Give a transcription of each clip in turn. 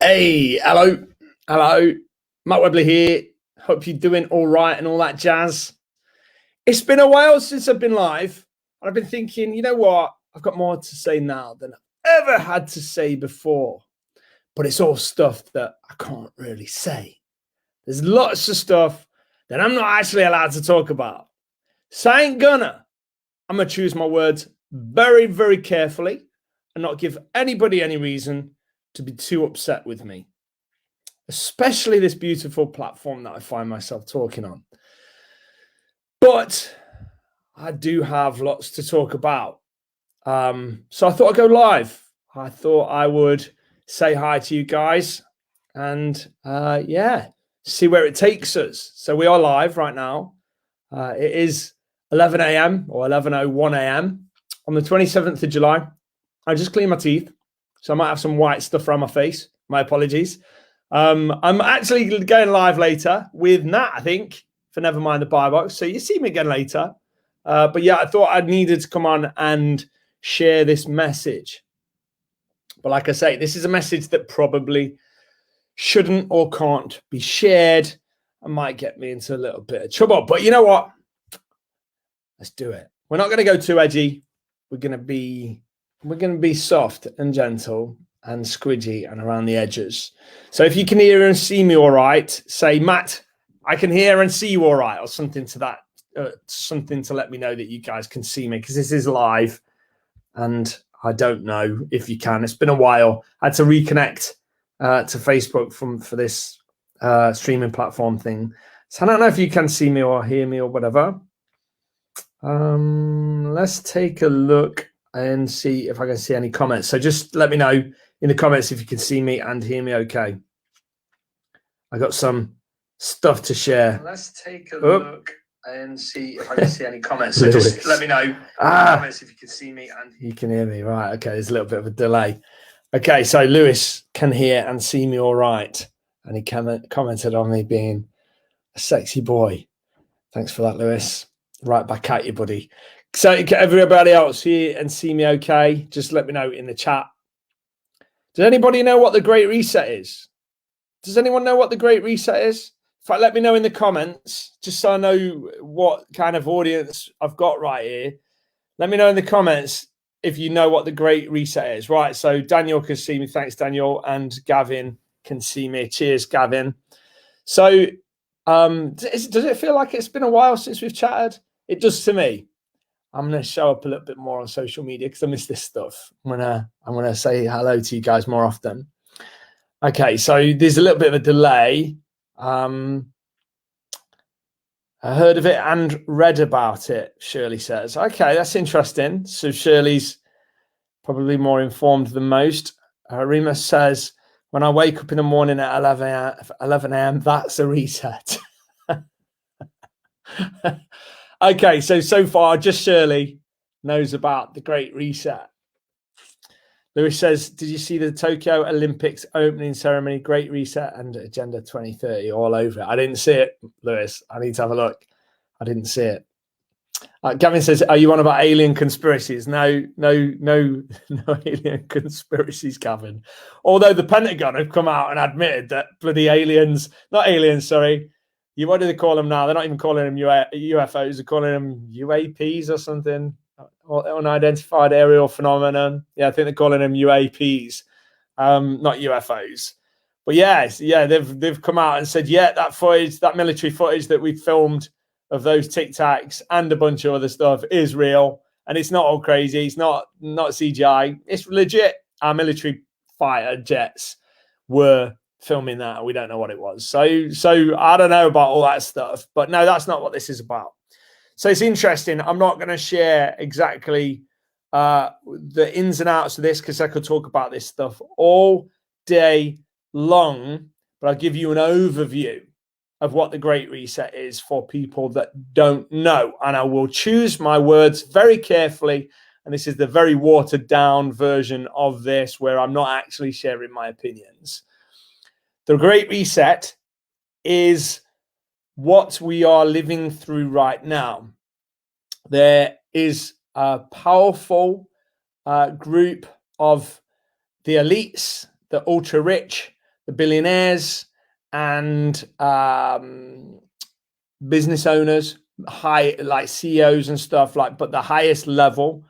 Hey, hello, Matt Webley here. Hope you're doing all right and all that jazz. It's been a while since I've been live. I've been thinking, you know what? I've got more to say now than I've ever had to say before. But it's all stuff that I can't really say. There's lots of stuff that I'm not actually allowed to talk about. So I'm gonna choose my words very, very carefully and not give anybody any reason to be too upset with me, especially this beautiful platform that I find myself talking on. But I do have lots to talk about. So I thought I'd go live. I thought I would say hi to you guys and see where it takes us. So we are live right now. It is 11 a.m. or 11:01 a.m. on the 27th of July. I just cleaned my teeth, so I might have some white stuff around my face. My apologies. I'm actually going live later with Nat, I think, for Nevermind the Buy Box. So you see me again later. But yeah, I thought I needed to come on and share this message. But like I say, this is a message that probably shouldn't or can't be shared and might get me into a little bit of trouble. But you know what? Let's do it. We're not going to go too edgy. We're going to be soft and gentle and squidgy and around the edges. So if you can hear and see me all right, say, Matt, I can hear and see you all right, or something to that, something to let me know that you guys can see me, because this is live and I don't know if you can. It's been a while. I had to reconnect to Facebook for this streaming platform thing. So I don't know if you can see me or hear me or whatever. Let's take a look and see if I can see any comments. So just let me know in the comments if you can see me and hear me okay. I got some stuff to share. Let's take a look and see if I can see any comments. So just let me know in the comments if you can see me and you can hear me. Right, okay, there's a little bit of a delay. Okay, so Lewis can hear and see me all right. And he commented on me being a sexy boy. Thanks for that, Lewis. Right back at you, buddy. So everybody else hear and see me okay? Just let me know in the chat. Does anybody know what the Great Reset is? Does anyone know what the Great Reset is? In fact, let me know in the comments, just so I know what kind of audience I've got right here. Let me know in the comments if you know what the Great Reset is. Right, so Daniel can see me. Thanks, Daniel. And Gavin can see me. Cheers, Gavin. So does it feel like it's been a while since we've chatted? It does to me. I'm going to show up a little bit more on social media because I miss this stuff. I'm gonna say hello to you guys more often. Okay, so there's a little bit of a delay. I heard of it and read about it, Shirley says. Okay, that's interesting. So Shirley's probably more informed than most. Rima says, when I wake up in the morning at 11 a.m., that's a reset. Okay, so far, just Shirley knows about the Great Reset. Lewis says, did you see the Tokyo Olympics opening ceremony? Great Reset and Agenda 2030 all over it. I didn't see it, Lewis. I need to have a look. I didn't see it. Gavin says, are you on about alien conspiracies? No alien conspiracies, Gavin. Although the Pentagon have come out and admitted that bloody aliens, what do they call them now? They're not even calling them UFOs. They're calling them UAPs or something. Unidentified aerial phenomenon. Yeah, I think they're calling them UAPs, not UFOs. But they've come out and said, that footage, that military footage that we filmed of those Tic Tacs and a bunch of other stuff is real, and it's not all crazy. It's not CGI. It's legit. Our military fighter jets were filming that. We don't know what it was. So I don't know about all that stuff. But no, that's not what this is about. So it's interesting. I'm not going to share exactly the ins and outs of this because I could talk about this stuff all day long, but I'll give you an overview of what the Great Reset is for people that don't know. And I will choose my words very carefully. And this is the very watered down version of this where I'm not actually sharing my opinions. The Great Reset is what we are living through right now. There is a powerful group of the elites, the ultra rich, the billionaires and business owners, high like CEOs and stuff like, but the highest level,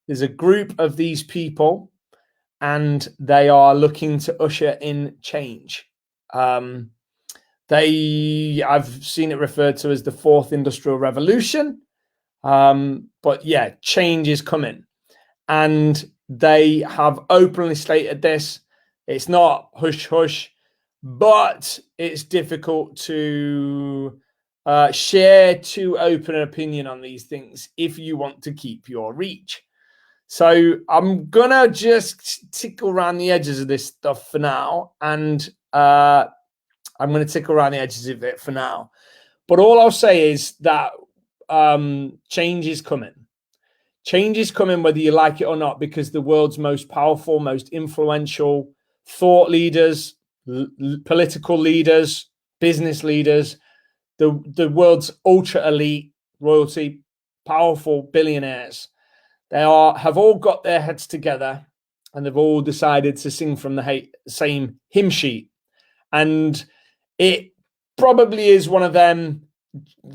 there's a group of these people, and they are looking to usher in change. I've seen it referred to as the fourth industrial revolution. But yeah, change is coming, and they have openly stated this. It's not hush hush, but it's difficult to share too open an opinion on these things if you want to keep your reach. So I'm gonna just tickle around the edges of this stuff for now, and I'm gonna tickle around the edges of it for now. But all I'll say is that change is coming. Change is coming whether you like it or not, because the world's most powerful, most influential thought leaders, political leaders, business leaders, the world's ultra elite royalty, powerful billionaires, they have all got their heads together, and they've all decided to sing from the same hymn sheet. And it probably is one of them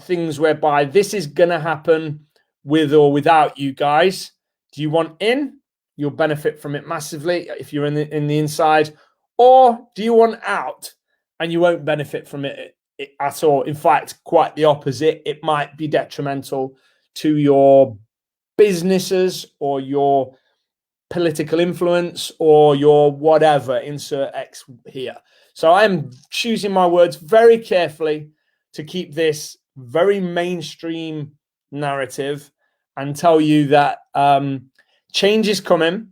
things whereby this is going to happen with or without you guys. Do you want in? You'll benefit from it massively if you're in the inside. Or do you want out and you won't benefit from it at all? In fact, quite the opposite. It might be detrimental to your businesses or your political influence or your whatever, insert X here. So I'm choosing my words very carefully to keep this very mainstream narrative and tell you that change is coming,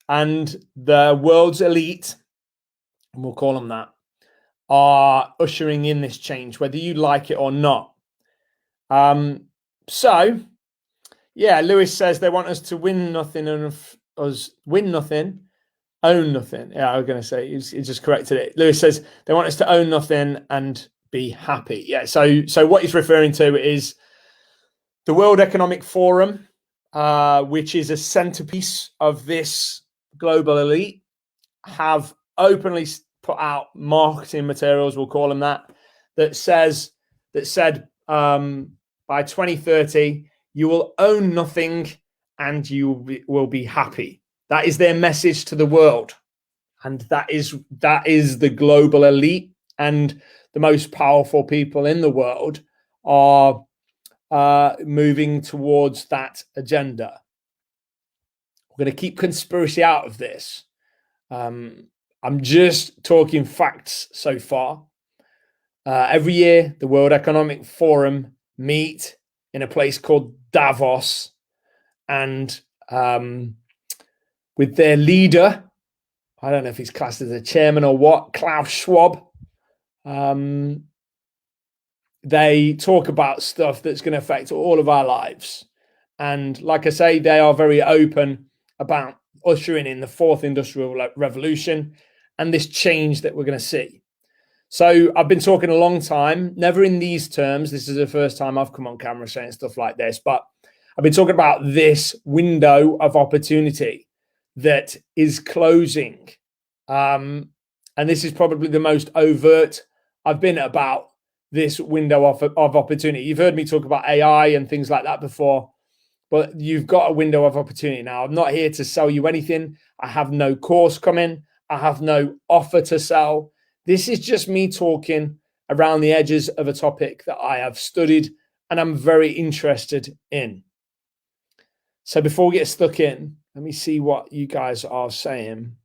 and the world's elite, and we'll call them that, are ushering in this change, whether you like it or not. So, yeah, Lewis says they want us to win nothing and us win nothing, own nothing. Yeah, I was going to say, he just corrected it. Lewis says they want us to own nothing and be happy. Yeah, so what he's referring to is the World Economic Forum, which is a centerpiece of this global elite, have openly put out marketing materials, we'll call them that said by 2030 you will own nothing and you will be happy. That is their message to the world, and that is the global elite, and the most powerful people in the world are moving towards that agenda. We're going to keep conspiracy out of this. I'm just talking facts so far. Every year, the World Economic Forum meet in a place called Davos, and with their leader, I don't know if he's classed as a chairman or what, Klaus Schwab, they talk about stuff that's going to affect all of our lives. And like I say, they are very open about ushering in the fourth industrial revolution and this change that we're going to see. So I've been talking a long time, never in these terms. This is the first time I've come on camera saying stuff like this, but I've been talking about this window of opportunity that is closing. And this is probably the most overt I've been about this window of opportunity. You've heard me talk about AI and things like that before, but you've got a window of opportunity now. I'm not here to sell you anything. I have no course coming. I have no offer to sell. This is just me talking around the edges of a topic that I have studied and I'm very interested in. So before we get stuck in, let me see what you guys are saying.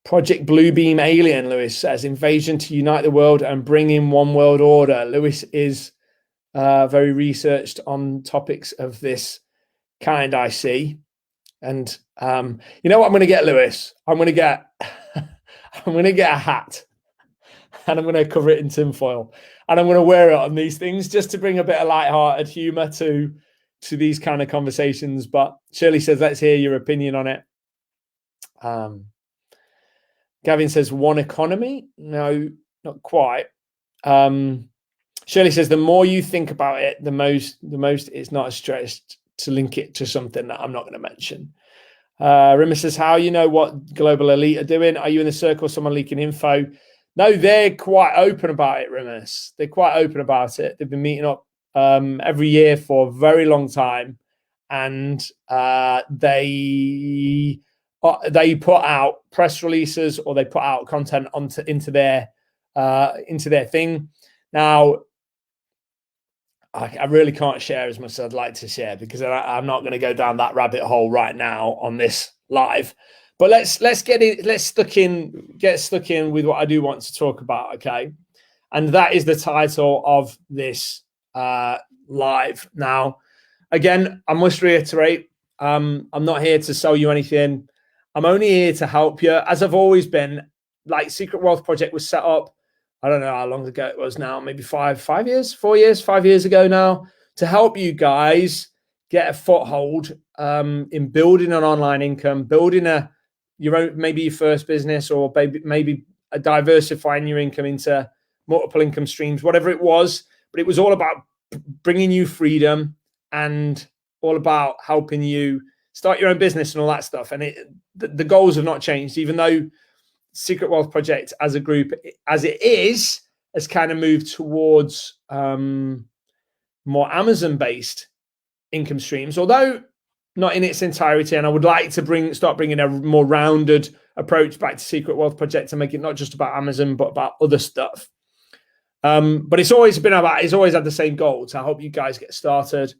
Project Bluebeam Alien, Lewis says, invasion to unite the world and bring in one world order. Lewis is very researched on topics of this kind, I see. And you know what I'm going to get, Lewis? I'm going to get a hat, and I'm going to cover it in tinfoil, and I'm going to wear it on these things just to bring a bit of lighthearted humor to these kind of conversations. But Shirley says, let's hear your opinion on it. Gavin says, one economy? No, not quite. Shirley says, the more you think about it, the most it's not a stretch to link it to something that I'm not going to mention. Rimmer says, how you know what Global Elite are doing? Are you in the circle? Someone leaking info? No, they're quite open about it, Rimmers. They're quite open about it. They've been meeting up every year for a very long time, and they put out press releases or they put out content into their thing. Now, I really can't share as much as I'd like to share because I'm not going to go down that rabbit hole right now on this live. But let's get stuck in with what I do want to talk about, okay? And that is the title of this live. Now, again, I must reiterate, I'm not here to sell you anything. I'm only here to help you, as I've always been. Like, Secret Wealth Project was set up, I don't know how long ago it was now, maybe 5 years ago now, to help you guys get a foothold in building an online income, building your own, maybe your first business, or maybe diversifying your income into multiple income streams, whatever it was. But it was all about bringing you freedom and all about helping you start your own business and all that stuff. And the goals have not changed, even though Secret Wealth Project as a group, as it is, has kind of moved towards more Amazon-based income streams, although not in its entirety. And I would like to start bringing a more rounded approach back to Secret Wealth Project to make it not just about Amazon, but about other stuff. But it's always had the same goal, to help you guys get started,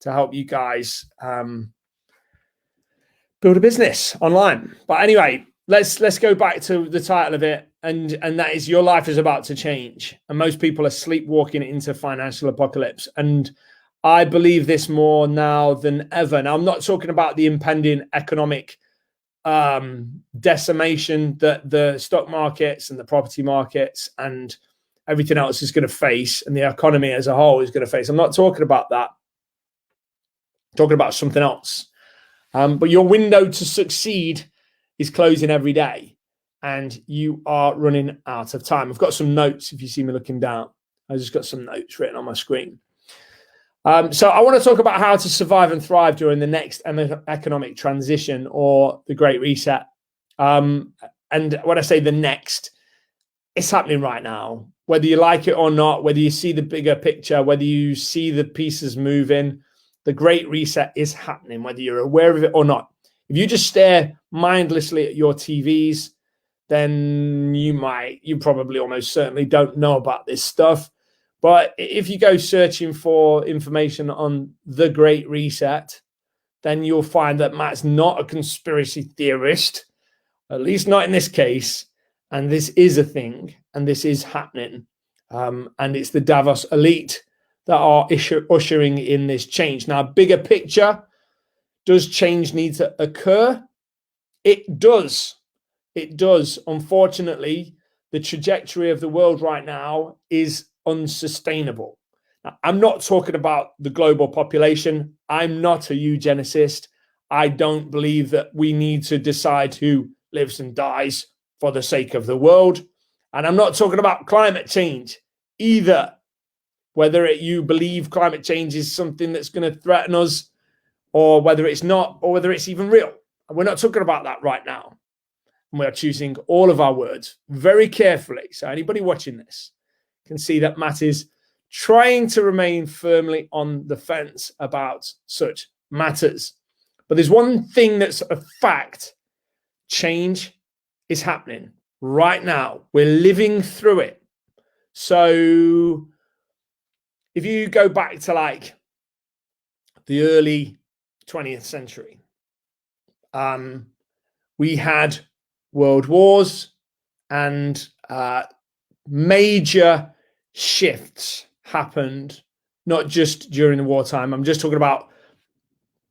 to help you guys build a business online. But anyway, let's go back to the title of it, and that is, your life is about to change, and most people are sleepwalking into financial apocalypse. And I believe this more now than ever. Now, I'm not talking about the impending economic decimation that the stock markets and the property markets and everything else is going to face, and the economy as a whole is going to face. I'm not talking about that. I'm talking about something else. But your window to succeed is closing every day, and you are running out of time. I've got some notes if you see me looking down. I just got some notes written on my screen. So I want to talk about how to survive and thrive during the next economic transition, or the Great Reset. And when I say the next, it's happening right now. Whether you like it or not, whether you see the bigger picture, whether you see the pieces moving, the Great Reset is happening, whether you're aware of it or not. If you just stare mindlessly at your TVs, then you probably almost certainly don't know about this stuff. But if you go searching for information on the Great Reset, then you'll find that Matt's not a conspiracy theorist, at least not in this case. And this is a thing, and this is happening. And it's the Davos elite that are ushering in this change. Now, bigger picture, does change need to occur? It does. It does. Unfortunately, the trajectory of the world right now is unsustainable. Now, I'm not talking about the global population. I'm not a eugenicist. I don't believe that we need to decide who lives and dies for the sake of the world. And I'm not talking about climate change either, whether you believe climate change is something that's going to threaten us, or whether it's not, or whether it's even real. We're not talking about that right now. And we are choosing all of our words very carefully. So anybody watching this can see that Matt is trying to remain firmly on the fence about such matters. But there's one thing that's a fact. Change is happening right now. We're living through it. So if you go back to like the early 20th century, we had world wars and major shifts happened, not just during the wartime. I'm just talking about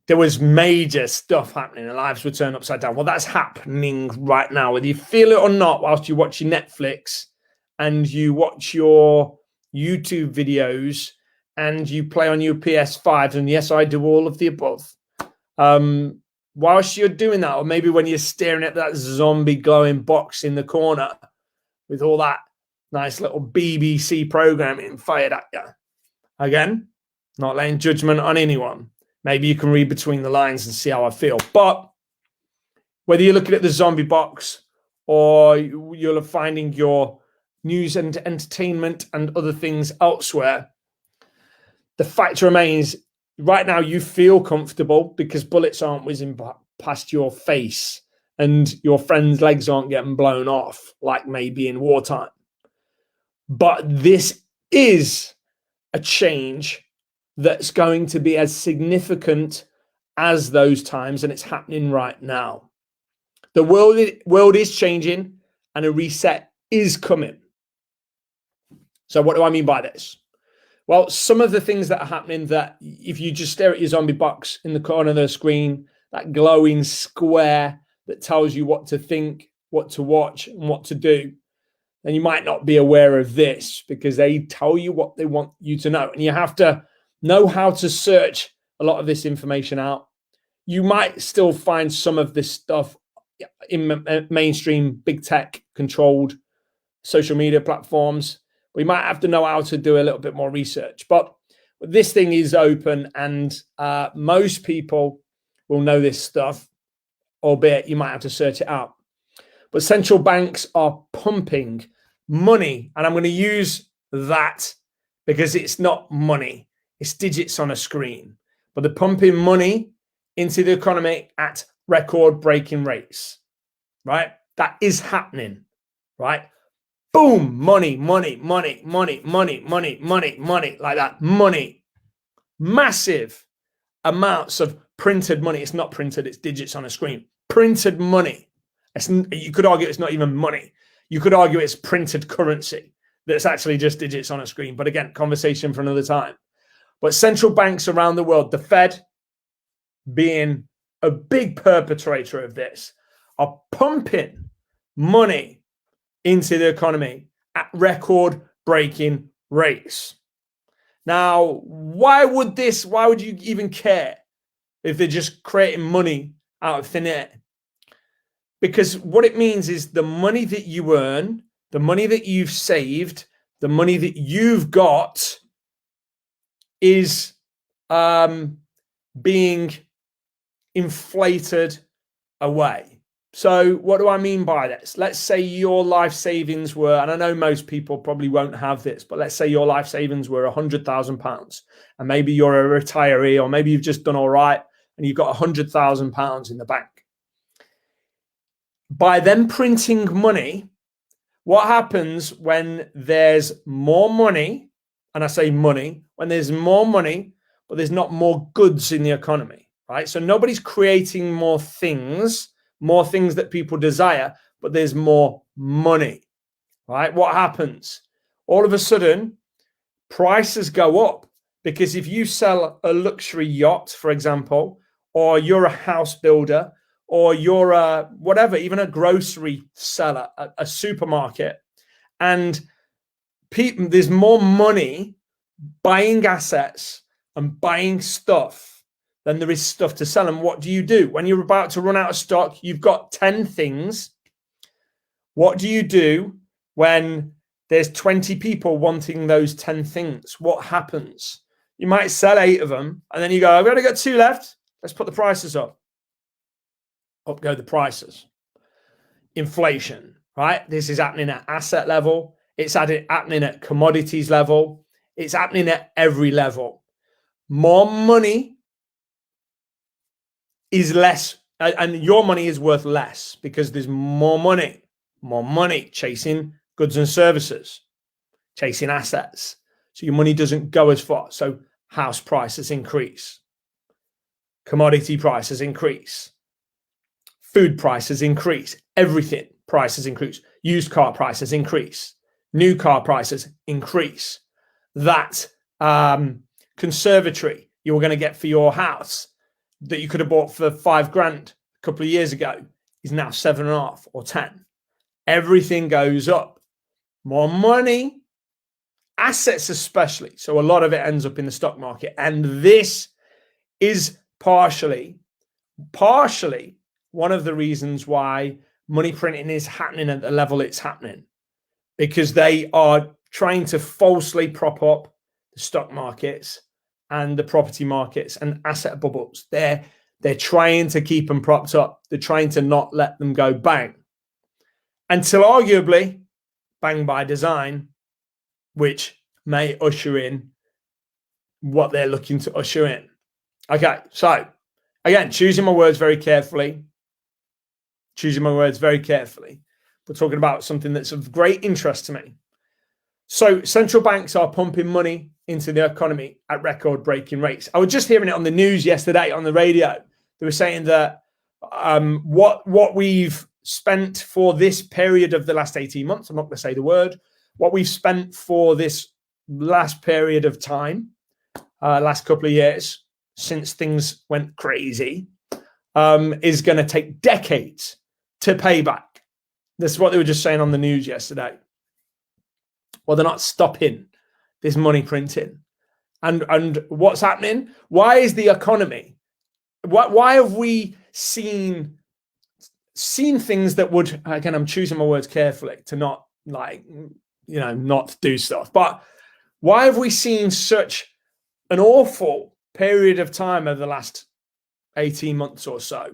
there was major stuff happening and lives were turned upside down. Well, that's happening right now, whether you feel it or not, whilst you watch your Netflix and you watch your YouTube videos and you play on your PS5. And yes, I do all of the above. Whilst you're doing that, or maybe when you're staring at that zombie glowing box in the corner with all that nice little BBC programming fired at you. Again, not laying judgment on anyone. Maybe you can read between the lines and see how I feel. But Whether you're looking at the zombie box or you're finding your news and entertainment and other things elsewhere, the fact remains, right now you feel comfortable because bullets aren't whizzing past your face and your friends' legs aren't getting blown off like maybe in wartime. But this is a change that's going to be as significant as those times, and it's happening right now. The world is changing and a reset is coming. So what do I mean by this? Well, some of the things that are happening, that if you just stare at your zombie box in the corner of the screen, that glowing square that tells you what to think, what to watch, and what to do, then you might not be aware of this because they tell you what they want you to know. And you have to know how to search a lot of this information out. You might still find some of this stuff in mainstream big tech controlled social media platforms. We might have to know how to do a little bit more research, but this thing is open, and most people will know this stuff, albeit you might have to search it out. But central banks are pumping money, and I'm going to use that because it's not money, it's digits on a screen, but they're pumping money into the economy at record-breaking rates, right? That is happening, right? Boom, money, money, money, money, money, money, money, money, like that, money. Massive amounts of printed money. It's not printed, it's digits on a screen. Printed money. You could argue it's not even money. You could argue it's printed currency that's actually just digits on a screen. But again, conversation for another time. But central banks around the world, the Fed being a big perpetrator of this, are pumping money into the economy at record-breaking rates. Now, why would you even care if they're just creating money out of thin air? Because what it means is the money that you earn, the money that you've saved, the money that you've got is being inflated away. So what do I mean by this? Let's say your life savings were, and I know most people probably won't have this, but let's say your life savings were £100,000, and maybe you're a retiree, or maybe you've just done all right and you've got £100,000 in the bank. By them printing money, what happens when there's more money, and I say money, when there's more money, but there's not more goods in the economy, right? So nobody's creating more things that people desire, but there's more money, right? What happens? All of a sudden, prices go up, because if you sell a luxury yacht, for example, or you're a house builder, or you're a whatever, even a grocery seller, a supermarket, and there's more money buying assets and buying stuff than there is stuff to sell. And what do you do when you're about to run out of stock? You've got 10 things. What do you do when there's 20 people wanting those 10 things? What happens? You might sell 8 of them, and then you go, I've only got 2 left. Let's put the prices up. Up go the prices. Inflation, right? This is happening at asset level. It's happening at commodities level. It's happening at every level. More money is less, and your money is worth less because there's more money chasing goods and services, chasing assets. So your money doesn't go as far. So house prices increase, commodity prices increase, food prices increase, everything prices increase, used car prices increase, new car prices increase. That conservatory you were going to get for your house that you could have bought for $5,000 a couple of years ago is now 7.5 or 10. Everything goes up. More money, assets especially. So a lot of it ends up in the stock market. And this is partially one of the reasons why money printing is happening at the level it's happening, because they are trying to falsely prop up the stock markets and the property markets and asset bubbles. They're They're trying to keep them propped up. They're trying to not let them go bang. Until arguably, bang by design, which may usher in what they're looking to usher in. Okay, so again, choosing my words very carefully. Choosing my words very carefully. We're talking about something that's of great interest to me. So central banks are pumping money into the economy at record-breaking rates. I was just hearing it on the news yesterday on the radio. They were saying that what we've spent for this period of the last 18 months, I'm not going to say the word, what we've spent for this last period of time, last couple of years, since things went crazy, is going to take decades to pay back. This is what they were just saying on the news yesterday. Well, they're not stopping this money printing. And what's happening? Why is the economy? Why have we seen things that would, again, I'm choosing my words carefully to not not do stuff. But why have we seen such an awful period of time over the last 18 months or so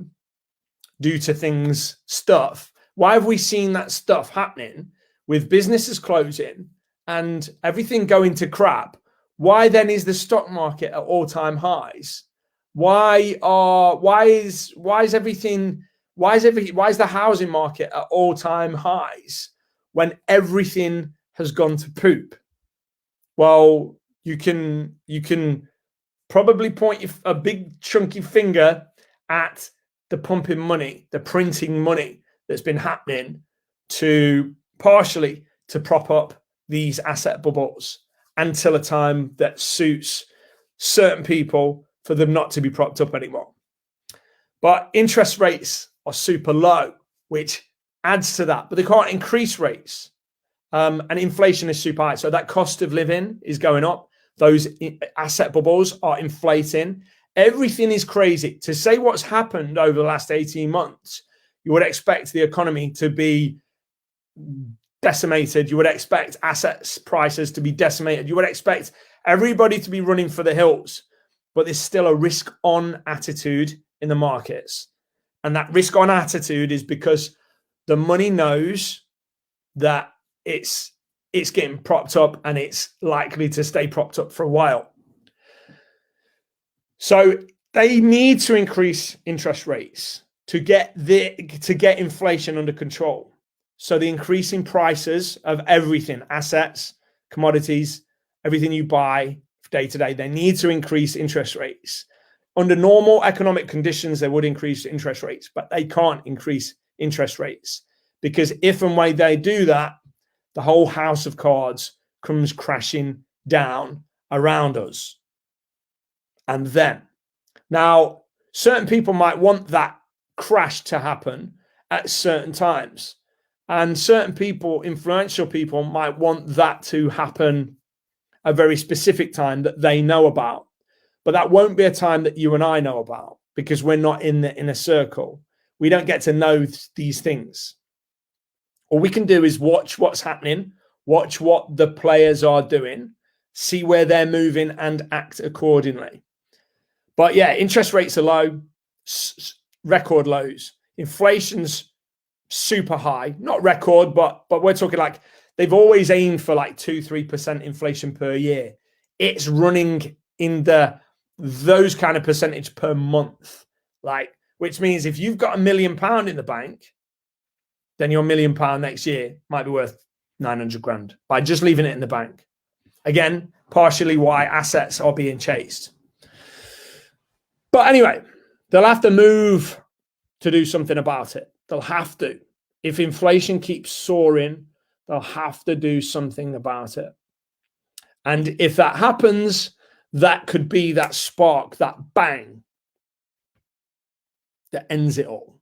due to stuff? Why have we seen that stuff happening with businesses closing and everything going to crap? Why then is the stock market at all-time highs? Why is the housing market at all-time highs when everything has gone to poop? Well, you can probably point a big chunky finger at the pumping money, the printing money that's been happening partially to prop up these asset bubbles until a time that suits certain people for them not to be propped up anymore. But interest rates are super low, which adds to that, but they can't increase rates. And inflation is super high. So that cost of living is going up. Those asset bubbles are inflating. Everything is crazy. To say what's happened over the last 18 months, you would expect the economy to be decimated. You would expect assets prices to be decimated. You would expect everybody to be running for the hills. But there's still a risk-on attitude in the markets. And that risk-on attitude is because the money knows that it's getting propped up and it's likely to stay propped up for a while. So they need to increase interest rates to get inflation under control. So the increasing prices of everything, assets, commodities, everything you buy day to day, they need to increase interest rates. Under normal economic conditions, they would increase interest rates, but they can't increase interest rates because if and when they do that, the whole house of cards comes crashing down around us. And then, now, certain people might want that crash to happen at certain times. And certain people, influential people, might want that to happen a very specific time that they know about. But that won't be a time that you and I know about because we're not in the inner circle. We don't get to know these things. All we can do is watch what's happening, watch what the players are doing, see where they're moving and act accordingly. But yeah, interest rates are low, record lows. Inflation's super high, not record, but we're talking like they've always aimed for like 2-3% inflation per year. It's running in those kind of percentage per month, which means if you've got £1 million in the bank, then your £1 million next year might be worth 900 grand by just leaving it in the bank. Again, partially why assets are being chased. But anyway, they'll have to move to do something about it. They'll have to. If inflation keeps soaring, they'll have to do something about it. And if that happens, that could be that spark, that bang that ends it all.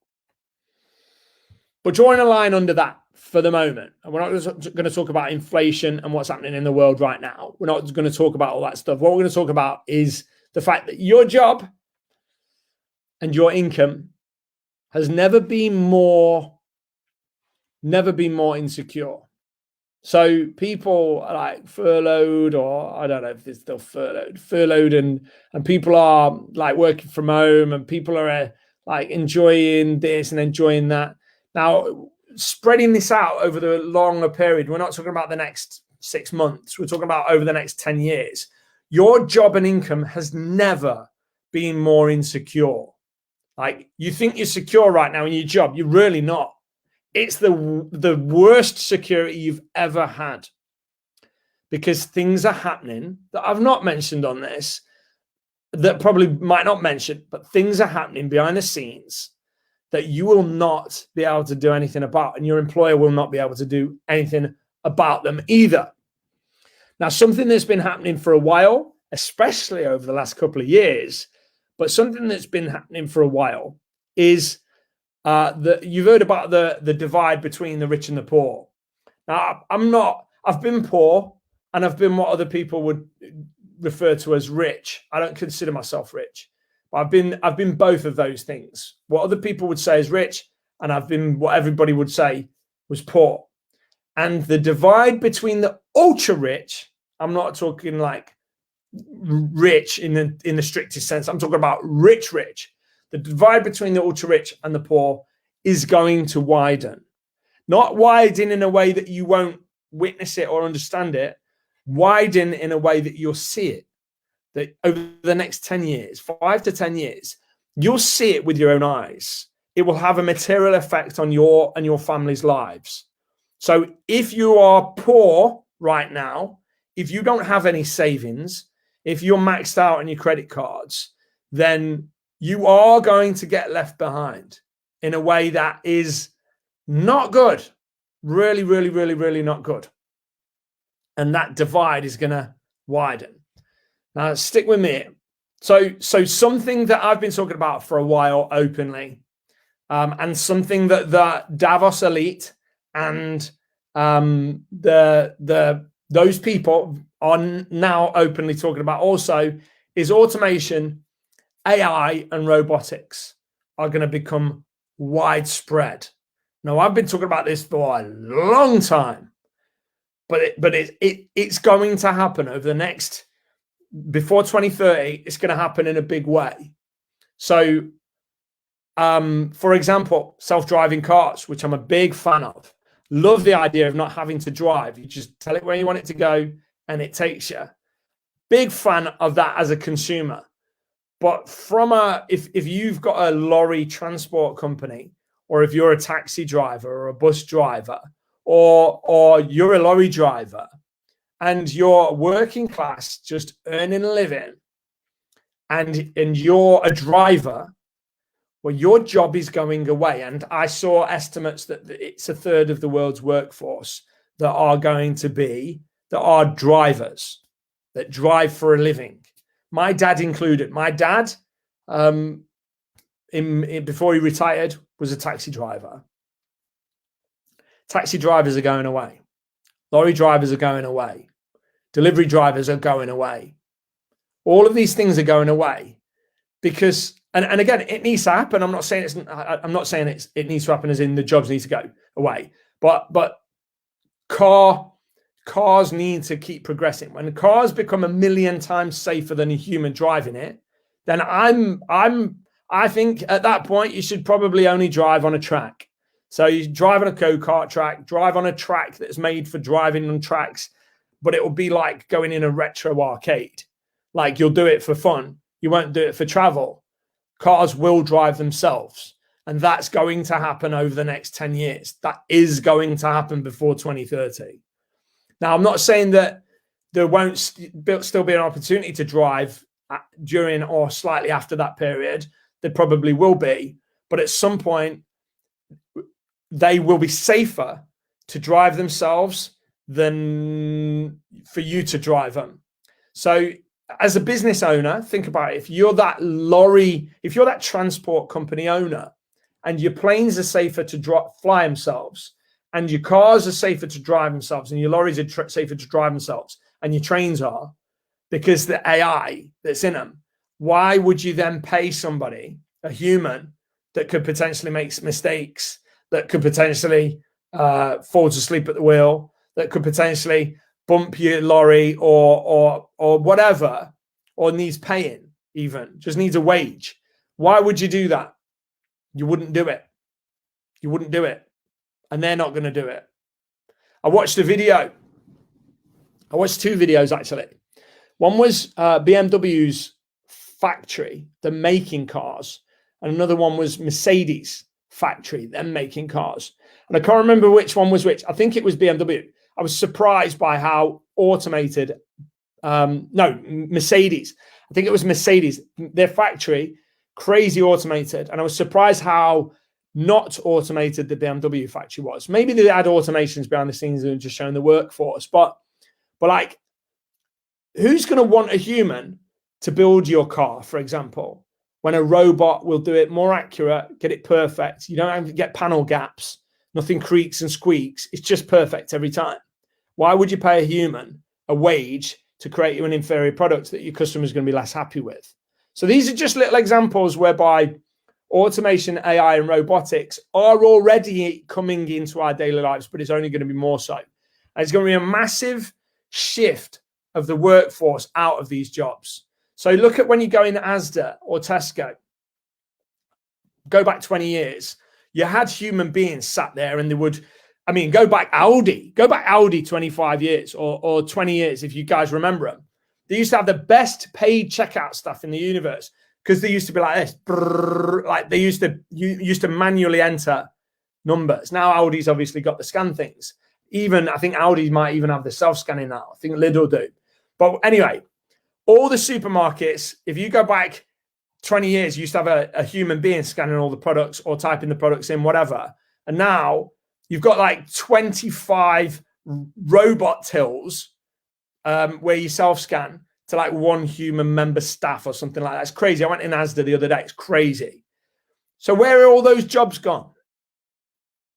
But drawing a line under that for the moment, and we're not going to talk about inflation and what's happening in the world right now. We're not going to talk about all that stuff. What we're going to talk about is the fact that your job and your income has never been more insecure. So people are like furloughed, or I don't know if they're still furloughed, and people are like working from home, and people are like enjoying this and enjoying that. Now, spreading this out over the longer period, we're not talking about the next 6 months. We're talking about over the next 10 years. Your job and income has never been more insecure. Like, you think you're secure right now in your job, you're really not. It's the worst security you've ever had, because things are happening that I've not mentioned on this, that probably might not mention, but things are happening behind the scenes that you will not be able to do anything about, and your employer will not be able to do anything about them either. Now, something that's been happening for a while, especially over the last couple of years, but something that's been happening for a while is you've heard about the divide between the rich and the poor. Now, I've been poor, and I've been what other people would refer to as rich. I don't consider myself rich, but I've been both of those things. What other people would say is rich, and I've been what everybody would say was poor. And the divide between the ultra rich, I'm not talking like rich in the strictest sense. I'm talking about rich. The divide between the ultra rich and the poor is going to widen. Not widen in a way that you won't witness it or understand it. Widen in a way that you'll see it. That over the next 10 years, 5 to 10 years, you'll see it with your own eyes. It will have a material effect on your and your family's lives. So if you are poor right now, if you don't have any savings, if you're maxed out on your credit cards, then you are going to get left behind in a way that is not good. Really, really, really, really not good. And that divide is going to widen. Now, stick with me. So something that I've been talking about for a while openly, and something that the Davos elite and those people are now openly talking about also, is automation, AI, and robotics are going to become widespread. Now, I've been talking about this for a long time, but it's going to happen over the next, before 2030, it's going to happen in a big way. So, for example, self-driving cars, which I'm a big fan of. Love the idea of not having to drive. You just tell it where you want it to go and it takes you. Big fan of that as a consumer. But if you've got a lorry transport company, or if you're a taxi driver or a bus driver, or you're a lorry driver and you're working class, just earning a living, and you're a driver, well, your job is going away. And I saw estimates that it's a third of the world's workforce that are drivers, that drive for a living. My dad included. My dad, before he retired, was a taxi driver. Taxi drivers are going away. Lorry drivers are going away. Delivery drivers are going away. All of these things are going away because, and again, it needs to happen. I'm not saying it needs to happen as in the jobs need to go away, but cars need to keep progressing. When cars become 1 million times safer than a human driving it, then I think at that point you should probably only drive on a track. So you drive on a go-kart track, drive on a track that's made for driving on tracks, but it will be like going in a retro arcade. Like, you'll do it for fun. You won't do it for travel. Cars will drive themselves. And that's going to happen over the next 10 years. That is going to happen before 2030. Now, I'm not saying that there won't still be an opportunity to drive during or slightly after that period. There probably will be. But at some point, they will be safer to drive themselves than for you to drive them. So as a business owner, think about it. If you're that transport company owner, and your planes are safer to fly themselves, and your cars are safer to drive themselves, and your lorries are safer to drive themselves, and your trains are, because the AI that's in them, why would you then pay somebody, a human, that could potentially make mistakes, that could potentially fall asleep at the wheel, that could potentially bump your lorry or whatever, or needs paying, even just needs a wage. Why would you do that? You wouldn't do it. You wouldn't do it. And they're not going to do it. I watched a video. I watched two videos, actually. One was BMW's factory, they're making cars. And another one was Mercedes factory, them making cars. And I can't remember which one was which. I think it was BMW. I was surprised by how automated, Mercedes. I think it was Mercedes. Their factory, crazy automated. And I was surprised how not automated the BMW factory was. Maybe they had automations behind the scenes and just showing the workforce. But like, who's going to want a human to build your car, for example, when a robot will do it more accurate, get it perfect? You don't have to get panel gaps. Nothing creaks and squeaks. It's just perfect every time. Why would you pay a human a wage to create you an inferior product that your customer is going to be less happy with? So these are just little examples whereby automation, AI, and robotics are already coming into our daily lives, but it's only going to be more so. And it's going to be a massive shift of the workforce out of these jobs. So look at when you go in Asda or Tesco, go back 20 years, you had human beings sat there and they would, go back Audi 25 years or 20 years, if you guys remember them. They used to have the best paid checkout staff in the universe because they used to be like this, like they used to manually enter numbers. Now Audi's obviously got the scan things. Even I think Audi might even have the self-scanning now. I think Lidl do. But anyway, all the supermarkets, if you go back 20 years, you used to have a human being scanning all the products or typing the products in, whatever. And now you've got like 25 robot tills where you self-scan to like one human member staff or something like that. It's crazy. I went in Asda the other day. It's crazy. So where are all those jobs gone?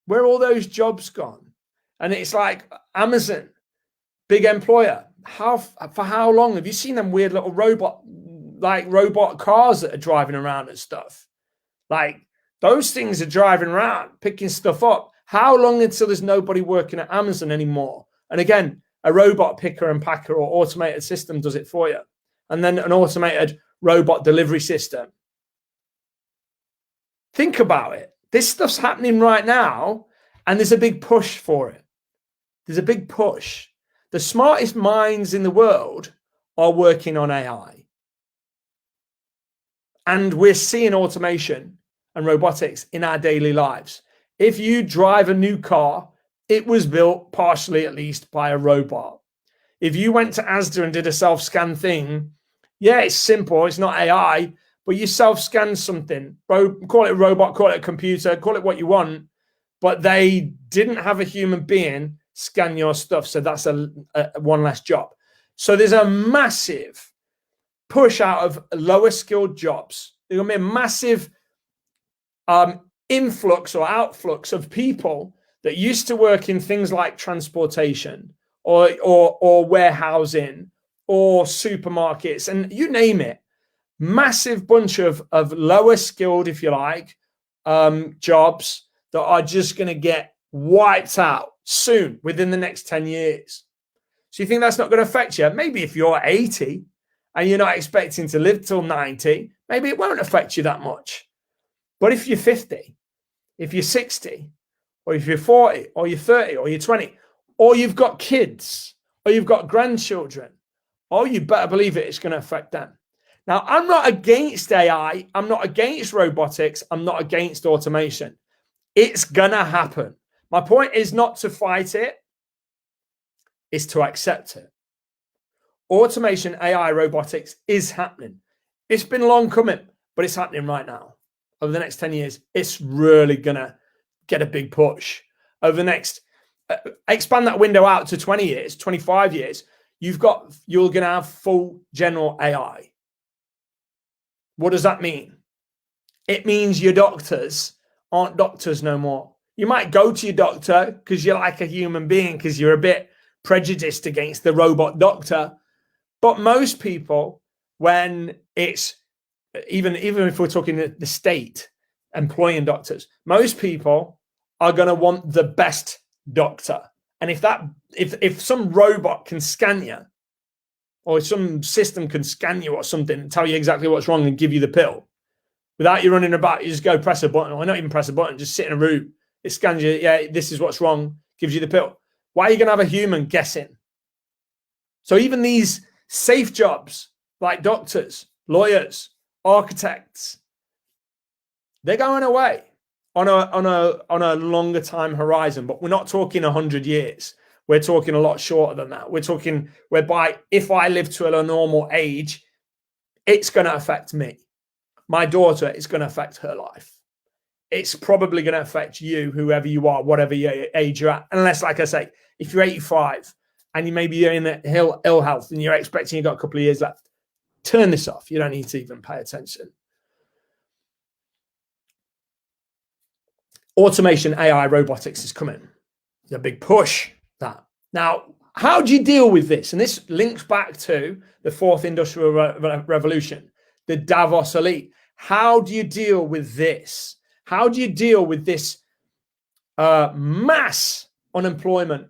Where are all those jobs gone? And it's like Amazon, big employer. For how long? Have you seen them weird little robot cars that are driving around and stuff? Like those things are driving around, picking stuff up. How long until there's nobody working at Amazon anymore? And again, a robot picker and packer or automated system does it for you. And then an automated robot delivery system. Think about it. This stuff's happening right now, and there's a big push for it. There's a big push. The smartest minds in the world are working on AI. And we're seeing automation and robotics in our daily lives. If you drive a new car, it was built partially, at least, by a robot. If you went to Asda and did a self-scan thing, yeah, it's simple. It's not AI, but you self-scan something. Call it a robot, call it a computer, call it what you want. But they didn't have a human being scan your stuff. So that's a one less job. So there's a massive push out of lower skilled jobs. There's going to be a massive influx or outflux of people that used to work in things like transportation or warehousing or supermarkets and you name it. Massive bunch of lower skilled, if you like, jobs that are just going to get wiped out soon within the next 10 years. So you think that's not going to affect you? Maybe if you're 80 and you're not expecting to live till 90, maybe it won't affect you that much. But if you're 50, if you're 60, or if you're 40, or you're 30, or you're 20, or you've got kids, or you've got grandchildren, oh, you better believe it's going to affect them. Now, I'm not against AI. I'm not against robotics. I'm not against automation. It's going to happen. My point is not to fight it. It's to accept it. Automation, AI, robotics is happening. It's been long coming, but it's happening right now. Over the next 10 years, it's really going to get a big push. Over the next, expand that window out to 20 years, 25 years, you're going to have full general AI. What does that mean? It means your doctors aren't doctors no more. You might go to your doctor because you're like a human being, because you're a bit prejudiced against the robot doctor. But most people, when it's, even if we're talking the state employing doctors, most people are going to want the best doctor And if some robot can scan you, or some system can scan you or something and tell you exactly what's wrong and give you the pill without you running about, you just go press a button, or not even press a button, just sit in a room. It scans you. Yeah, this is what's wrong. Gives you the pill. Why are you going to have a human guessing? So even these safe jobs like doctors, lawyers, architects, they're going away on a longer time horizon. But we're not talking 100 years. We're talking a lot shorter than that. We're talking whereby if I live to a normal age, it's going to affect me. My daughter, it's going to affect her life. It's probably going to affect you, whoever you are, whatever age you're at. Unless, like I say, if you're 85 and you maybe you're in ill health and you're expecting you've got a couple of years left, turn this off. You don't need to even pay attention. Automation, AI, robotics is coming. It's a big push. That. Now, how do you deal with this? And this links back to the fourth industrial revolution, the Davos elite. How do you deal with this? How do you deal with this mass unemployment?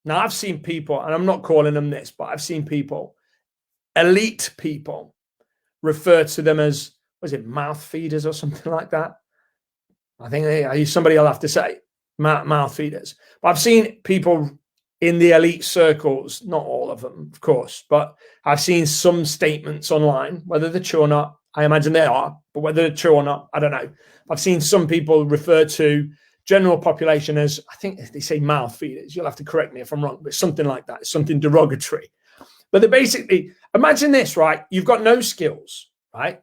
Now, I've seen people, and I'm not calling them this, but I've seen people, elite people, refer to them as, was it mouth feeders or something like that? I think somebody will have to say mouth feeders. But I've seen people in the elite circles, not all of them, of course, but I've seen some statements online, whether they're true or not. I imagine they are, but whether they're true or not, I don't know. I've seen some people refer to general population as, I think they say mouth feeders. You'll have to correct me if I'm wrong, but something like that, something derogatory. But they basically, imagine this, right? You've got no skills, right?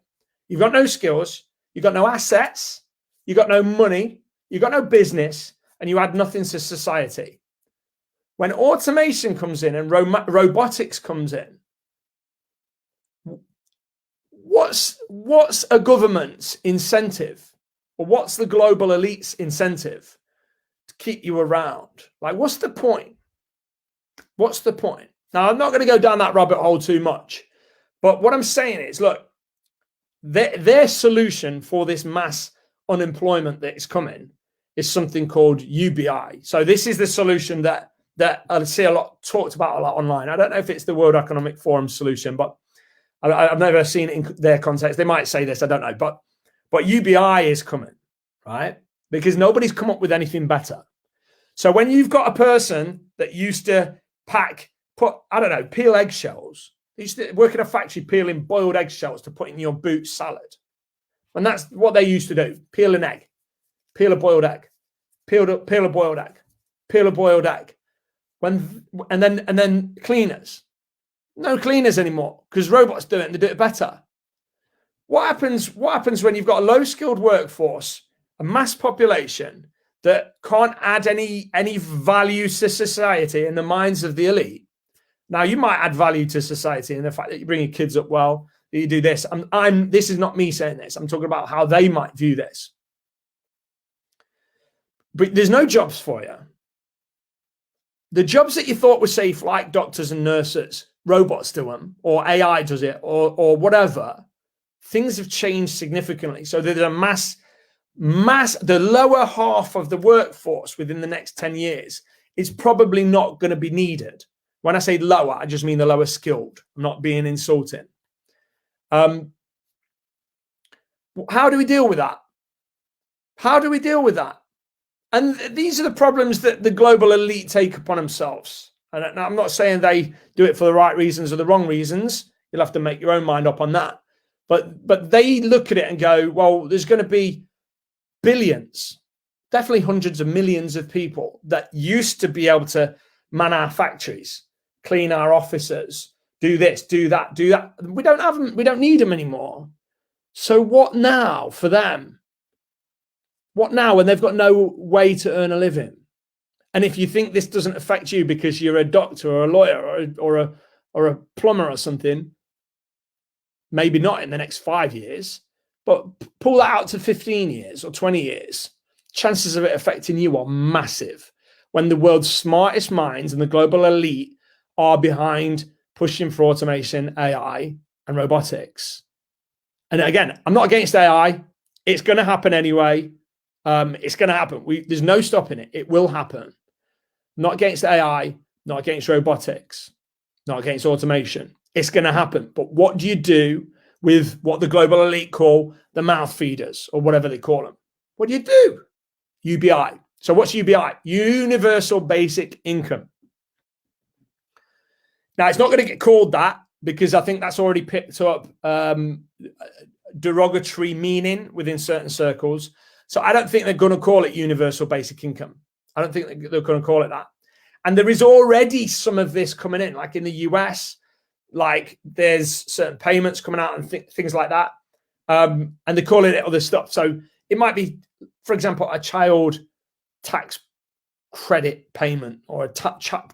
You've got no skills. You've got no assets. You've got no money. You've got no business, and you add nothing to society. When automation comes in and robotics comes in, what's a government's incentive, or what's the global elite's incentive to keep you around? Like, what's the point? What's the point? Now, I'm not going to go down that rabbit hole too much, but what I'm saying is, look, their solution for this mass unemployment that is coming is something called UBI. So this is the solution that I see talked about a lot online. I don't know if it's the World Economic Forum solution, but I've never seen it in their context. They might say this, I don't know, but UBI is coming, right? Because nobody's come up with anything better. So when you've got a person that used to peel eggshells, they used to work in a factory peeling boiled eggshells to put in your boot salad. And that's what they used to do. Peel an egg, peel a boiled egg, peel a boiled egg, peel a boiled egg. And then cleaners. No cleaners anymore because robots do it and they do it better. What happens when you've got a low-skilled workforce, a mass population that can't add any value to society in the minds of the elite? Now, you might add value to society in the fact that you bring your kids up well, that you do this. This is not me saying this. I'm talking about how they might view this. But there's no jobs for you. The jobs that you thought were safe, like doctors and nurses, robots do them, or AI does it, or whatever. Things have changed significantly. So there's a mass, the lower half of the workforce within the next 10 years is probably not going to be needed. When I say lower, I just mean the lower skilled. I'm not being insulting. How do we deal with that? How do we deal with that? And these are the problems that the global elite take upon themselves. And I'm not saying they do it for the right reasons or the wrong reasons. You'll have to make your own mind up on that. But they look at it and go, well, there's going to be billions, definitely hundreds of millions of people that used to be able to man our factories, clean our offices, do this, do that, do that. We don't have them. We don't need them anymore. So what now for them? What now when they've got no way to earn a living? And if you think this doesn't affect you because you're a doctor or a lawyer or a plumber or something, maybe not in the next 5 years, but pull that out to 15 years or 20 years. Chances of it affecting you are massive when the world's smartest minds and the global elite are behind pushing for automation, AI, and robotics. And again, I'm not against AI. It's going to happen anyway. It's going to happen. There's no stopping it. It will happen. not against AI, not against robotics, not against automation. It's going to happen. But what do you do with what the global elite call the mouth feeders or whatever they call them? What do you do? UBI. So what's UBI? Universal Basic Income. Now, it's not going to get called that because I think that's already picked up derogatory meaning within certain circles. So I don't think they're going to call it Universal Basic Income. I don't think they're going to call it that. And there is already some of this coming in, like in the US, like there's certain payments coming out and things like that. And they're calling it other stuff. So it might be, for example, a child tax credit payment or a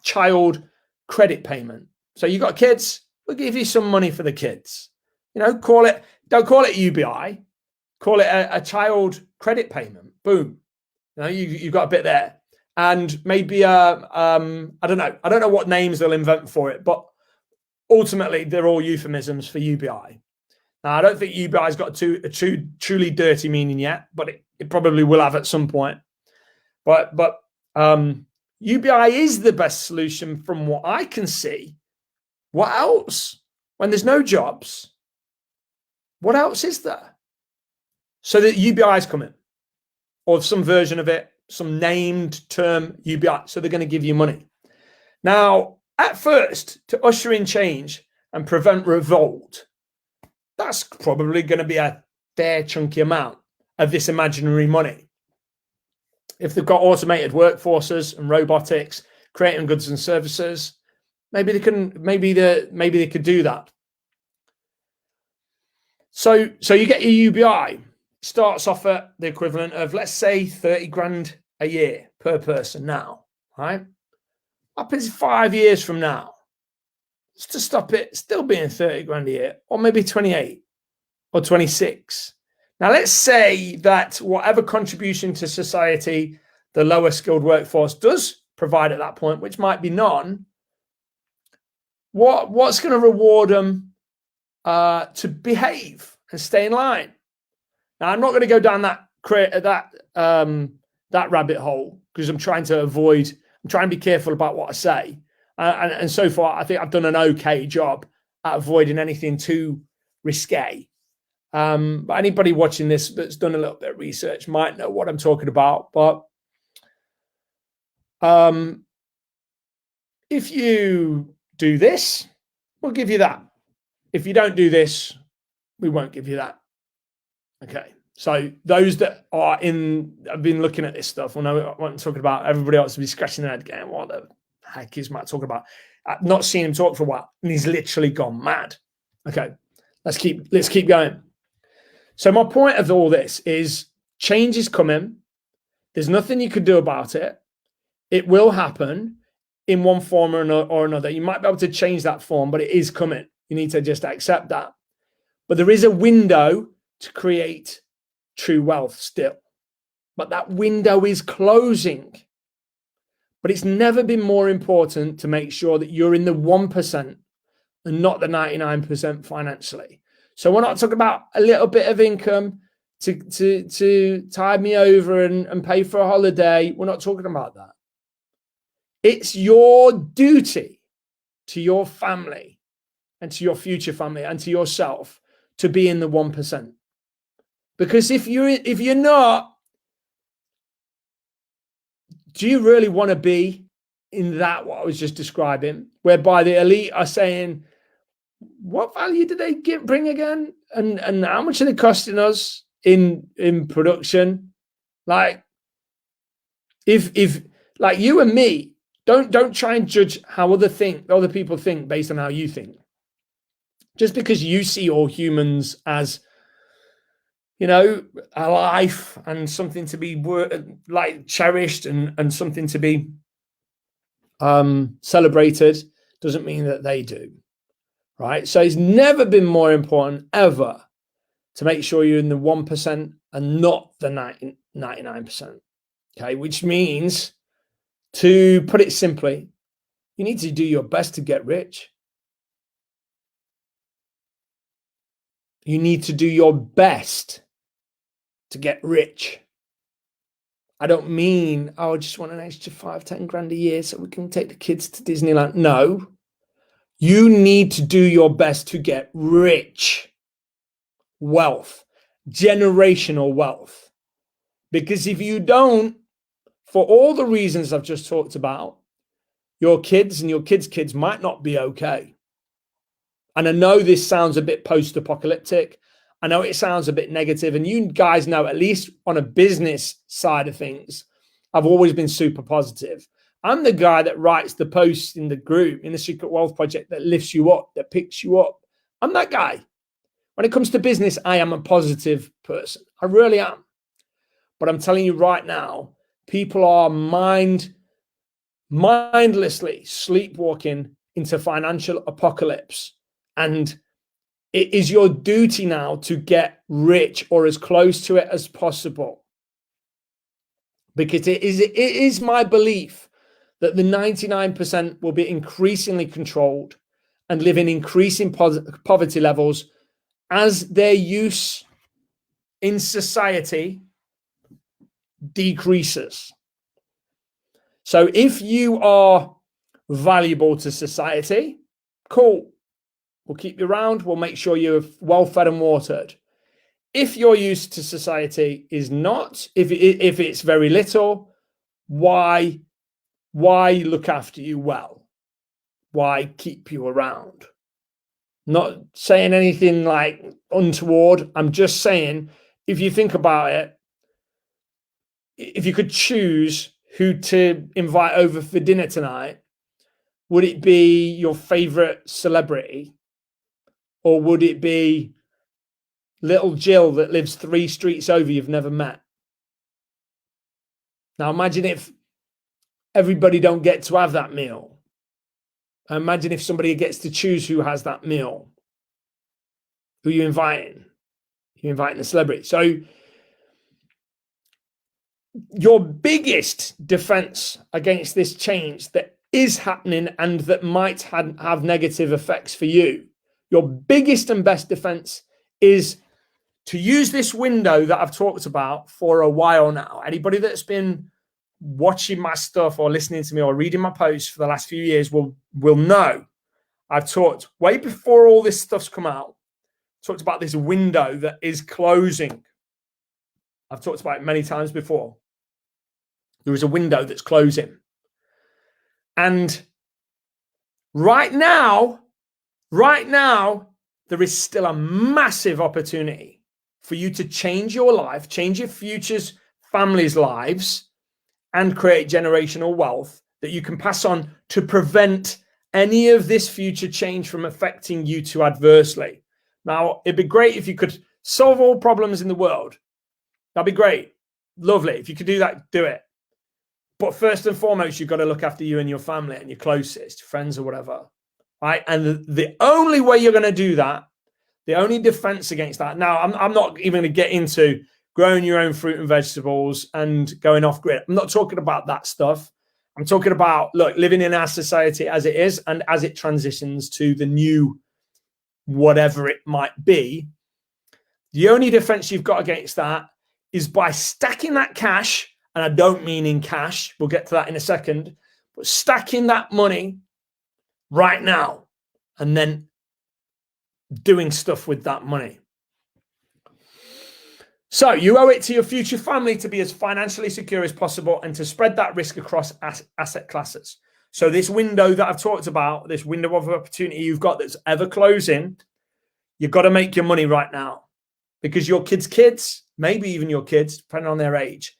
child credit payment. So you got kids, we'll give you some money for the kids. You know, don't call it UBI, call it a child credit payment. Boom. You know, you've got a bit there. And maybe I don't know what names they'll invent for it, but ultimately they're all euphemisms for UBI. Now, I don't think UBI's got a truly dirty meaning yet, but it probably will have at some point. But UBI is the best solution from what I can see. What else? When there's no jobs, what else is there? So that UBI is coming, or some version of it, some named term UBI. So they're going to give you money. Now, at first, to usher in change and prevent revolt, that's probably going to be a fair chunky amount of this imaginary money. If they've got automated workforces and robotics, creating goods and services, maybe they could do that. So you get your UBI. Starts off at the equivalent of, let's say, 30 grand a year per person now, right? Up is 5 years from now, just to stop it still being 30 grand a year, or maybe 28 or 26. Now, let's say that whatever contribution to society the lower skilled workforce does provide at that point, which might be none, what's going to reward them to behave and stay in line? Now, I'm not going to go down that rabbit hole because I'm trying to be careful about what I say. And so far, I think I've done an okay job at avoiding anything too risque. But anybody watching this that's done a little bit of research might know what I'm talking about. But if you do this, we'll give you that. If you don't do this, we won't give you that. Okay. So those that are I've been looking at this stuff. I know what I'm talking about. Everybody else will be scratching their head going, what the heck is Matt talking about? I've not seen him talk for a while, and he's literally gone mad. Okay. Let's keep going. So my point of all this is change is coming. There's nothing you can do about it. It will happen in one form or another. You might be able to change that form, but it is coming. You need to just accept that. But there is a window to create true wealth still. But that window is closing. But it's never been more important to make sure that you're in the 1% and not the 99% financially. So we're not talking about a little bit of income to tide me over and pay for a holiday. We're not talking about that. It's your duty to your family and to your future family and to yourself to be in the 1%. Because if you're not, do you really want to be in that, what I was just describing, whereby the elite are saying, what value do they bring again? And how much are they costing us in production? Like, if like you and me, don't try and judge how other people think based on how you think. Just because you see all humans as, you know, a life and something to be like cherished and something to be celebrated doesn't mean that they do. Right. So it's never been more important ever to make sure you're in the 1% and not the 99%. Okay. Which means, to put it simply, you need to do your best to get rich. You need to do your best to get rich. I don't mean, oh, I just want an extra 5-10 grand a year so we can take the kids to Disneyland. No, you need to do your best to get rich wealth, generational wealth. Because if you don't, for all the reasons I've just talked about, your kids and your kids' kids might not be okay. And I know this sounds a bit post-apocalyptic. I know it sounds a bit negative. And you guys know, at least on a business side of things, I've always been super positive. I'm the guy that writes the posts in the group, in the Secret Wealth Project, that lifts you up, that picks you up. I'm that guy. When it comes to business, I am a positive person. I really am. But I'm telling you right now, people are mindlessly sleepwalking into financial apocalypse. And it is your duty now to get rich or as close to it as possible. Because it is my belief that the 99% will be increasingly controlled and live in increasing poverty levels as their use in society decreases. So if you are valuable to society, cool. We'll keep you around. We'll make sure you're well fed and watered. If your use to society is not, if it's very little, why look after you well? Why keep you around? Not saying anything like untoward. I'm just saying, if you think about it, if you could choose who to invite over for dinner tonight, would it be your favorite celebrity? Or would it be little Jill that lives 3 streets over you've never met? Now imagine if everybody don't get to have that meal. Imagine if somebody gets to choose who has that meal. Who are you inviting? You're inviting a celebrity. So your biggest defense against this change that is happening and that might have negative effects for you, your biggest and best defense is to use this window that I've talked about for a while now. Anybody that's been watching my stuff or listening to me or reading my posts for the last few years will know I've talked way before all this stuff's come out, talked about this window that is closing. I've talked about it many times before. There is a window that's closing. And right now, there is still a massive opportunity for you to change your life, change your future's families' lives, and create generational wealth that you can pass on to prevent any of this future change from affecting you too adversely. Now, it'd be great if you could solve all problems in the world. That'd be great. Lovely. If you could do that, do it. But first and foremost, you've got to look after you and your family and your closest friends or whatever. Right? And the only way you're going to do that, the only defense against that. Now, I'm not even going to get into growing your own fruit and vegetables and going off grid. I'm not talking about that stuff. I'm talking about, look, living in our society as it is and as it transitions to the new whatever it might be. The only defense you've got against that is by stacking that cash. And I don't mean in cash. We'll get to that in a second. But stacking that money right now and then doing stuff with that money. So you owe it to your future family to be as financially secure as possible and to spread that risk across asset classes. So this window that I've talked about, this window of opportunity you've got that's ever closing, you've got to make your money right now because your kids, maybe even your kids, depending on their age,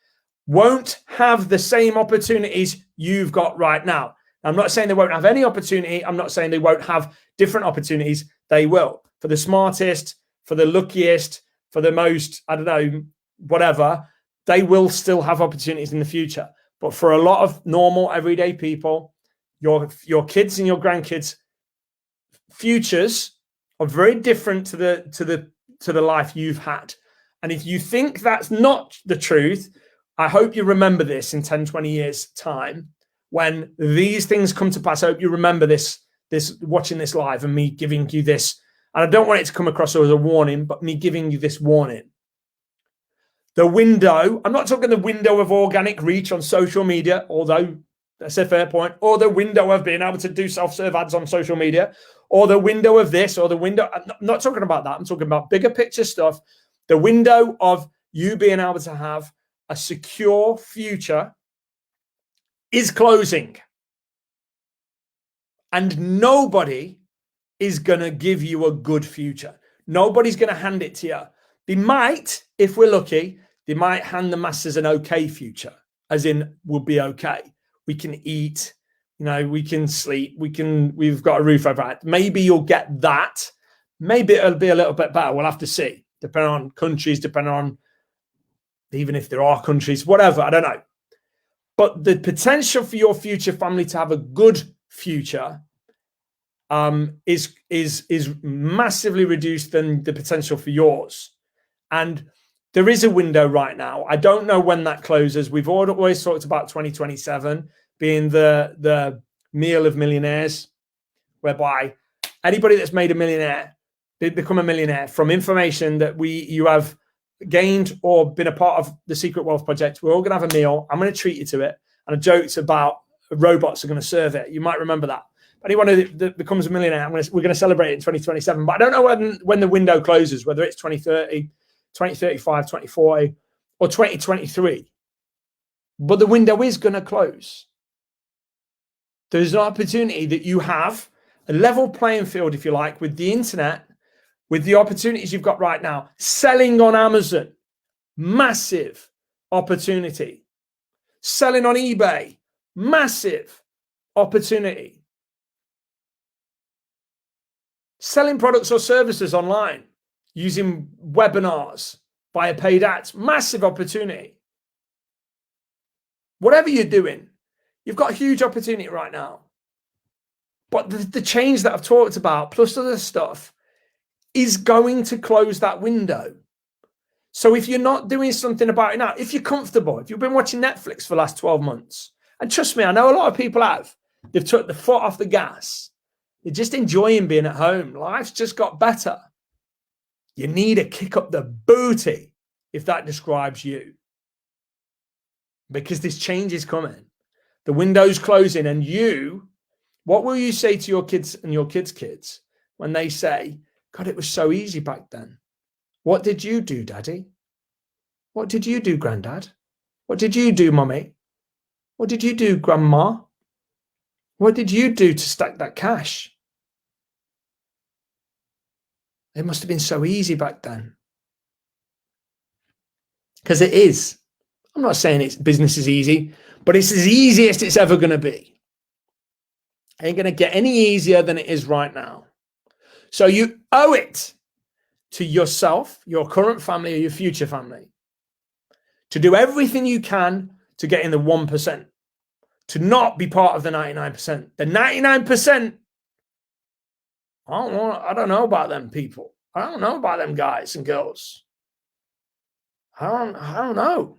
won't have the same opportunities you've got right now. I'm not saying they won't have any opportunity. I'm not saying they won't have different opportunities. They will. For the smartest, for the luckiest, for the most, I don't know, whatever, they will still have opportunities in the future. But for a lot of normal, everyday people, your kids and your grandkids' futures are very different to the life you've had. And if you think that's not the truth, I hope you remember this in 10, 20 years' time when these things come to pass. I hope you remember this watching this live and me giving you this. And I don't want it to come across as a warning, but me giving you this warning. The window, I'm not talking the window of organic reach on social media, although that's a fair point, or the window of being able to do self-serve ads on social media, or the window of this, or the window. I'm not talking about that. I'm talking about bigger picture stuff. The window of you being able to have a secure future is closing. And nobody is going to give you a good future. Nobody's going to hand it to you. They might, if we're lucky, they might hand the masses an okay future, as in we'll be okay. We can eat, we can sleep, we've got a roof over our head. Maybe you'll get that. Maybe it'll be a little bit better. We'll have to see, depending on countries, depending on even if there are countries, whatever, I don't know. But the potential for your future family to have a good future is massively reduced than the potential for yours. And there is a window right now. I don't know when that closes. We've always talked about 2027 being the meal of millionaires, whereby anybody that's made a millionaire, they become a millionaire from information that you have gained or been a part of the Secret Wealth Project. We're all going to have a meal. I'm going to treat you to it. And I joked about robots are going to serve it. You might remember that. Anyone that becomes a millionaire, we're going to celebrate it in 2027. But I don't know when the window closes, whether it's 2030, 2035, 2040, or 2023. But the window is going to close. There's an opportunity that you have, a level playing field, if you like, with the internet, with the opportunities you've got right now. Selling on Amazon, massive opportunity. Selling on eBay, massive opportunity. Selling products or services online using webinars via paid ads, massive opportunity. Whatever you're doing, you've got a huge opportunity right now. But the change that I've talked about, plus other stuff, is going to close that window. So if you're not doing something about it now, if you're comfortable, if you've been watching Netflix for the last 12 months, and trust me, I know a lot of people have, they've took the foot off the gas. They're just enjoying being at home. Life's just got better. You need to kick up the booty if that describes you. Because this change is coming. The window's closing, and what will you say to your kids and your kids' kids when they say, God, it was so easy back then? What did you do, Daddy? What did you do, Granddad? What did you do, Mummy? What did you do, Grandma? What did you do to stack that cash? It must have been so easy back then. Because it is. I'm not saying business is easy, but it's as easy as it's ever going to be. It ain't going to get any easier than it is right now. So you owe it to yourself, your current family, or your future family to do everything you can to get in the 1%, to not be part of the 99%. The 99%, I don't know about them people. I don't know about them guys and girls. I don't know.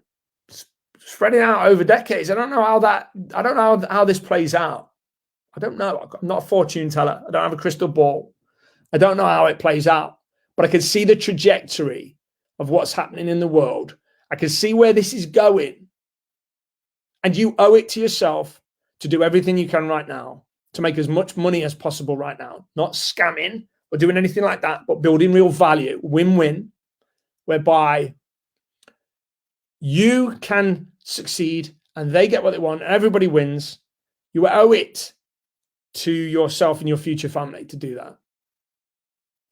Spreading out over decades. I don't know how this plays out. I don't know. I'm not a fortune teller. I don't have a crystal ball. I don't know how it plays out, but I can see the trajectory of what's happening in the world. I can see where this is going. And you owe it to yourself to do everything you can right now to make as much money as possible right now. Not scamming or doing anything like that, but building real value, win-win, whereby you can succeed and they get what they want and everybody wins. You owe it to yourself and your future family to do that.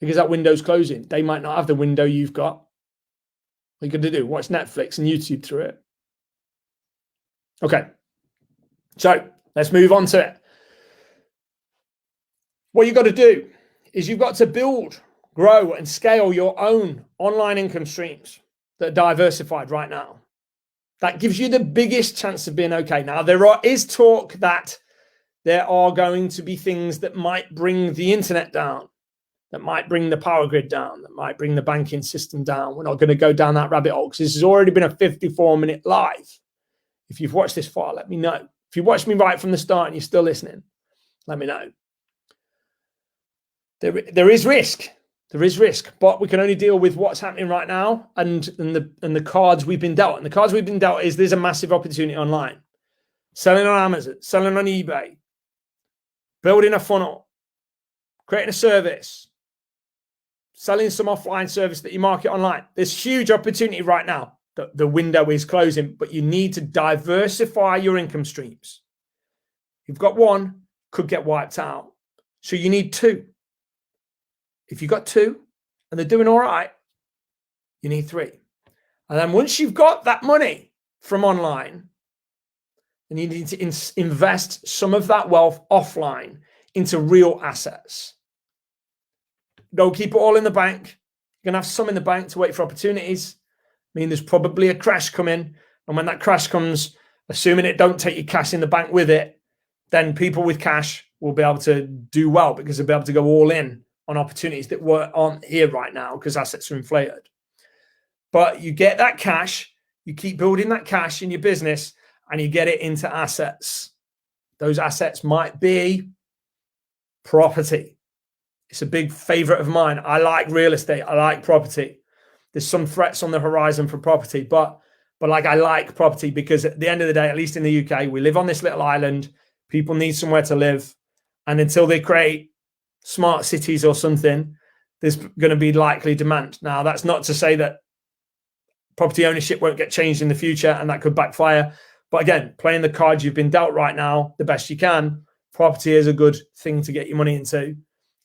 Because that window's closing. They might not have the window you've got. What are you going to do? Watch Netflix and YouTube through it. Okay. So let's move on to it. What you've got to do is you've got to build, grow, and scale your own online income streams that are diversified right now. That gives you the biggest chance of being okay. Now, is talk that there are going to be things that might bring the internet down, that might bring the power grid down, that might bring the banking system down. We're not going to go down that rabbit hole because this has already been a 54-minute live. If you've watched this far, let me know. If you watched me right from the start and you're still listening, let me know. There is risk. There is risk, but we can only deal with what's happening right now and the cards we've been dealt. And the cards we've been dealt is there's a massive opportunity online. Selling on Amazon, selling on eBay, building a funnel, creating a service, selling some offline service that you market online. There's huge opportunity right now. The window is closing, but you need to diversify your income streams. You've got one, could get wiped out. So you need two. If you've got two and they're doing all right, you need three. And then once you've got that money from online, then you need to invest some of that wealth offline into real assets. Don't keep it all in the bank. You're going to have some in the bank to wait for opportunities. I mean, there's probably a crash coming. And when that crash comes, assuming it don't take your cash in the bank with it, then people with cash will be able to do well because they'll be able to go all in on opportunities that aren't here right now because assets are inflated. But you get that cash, you keep building that cash in your business, and you get it into assets. Those assets might be property. It's a big favorite of mine. I like real estate. I like property. There's some threats on the horizon for property, but like I like property because at the end of the day, at least in the UK, we live on this little island. People need somewhere to live. And until they create smart cities or something, there's going to be likely demand. Now, that's not to say that property ownership won't get changed in the future and that could backfire. But again, playing the cards you've been dealt right now, the best you can, property is a good thing to get your money into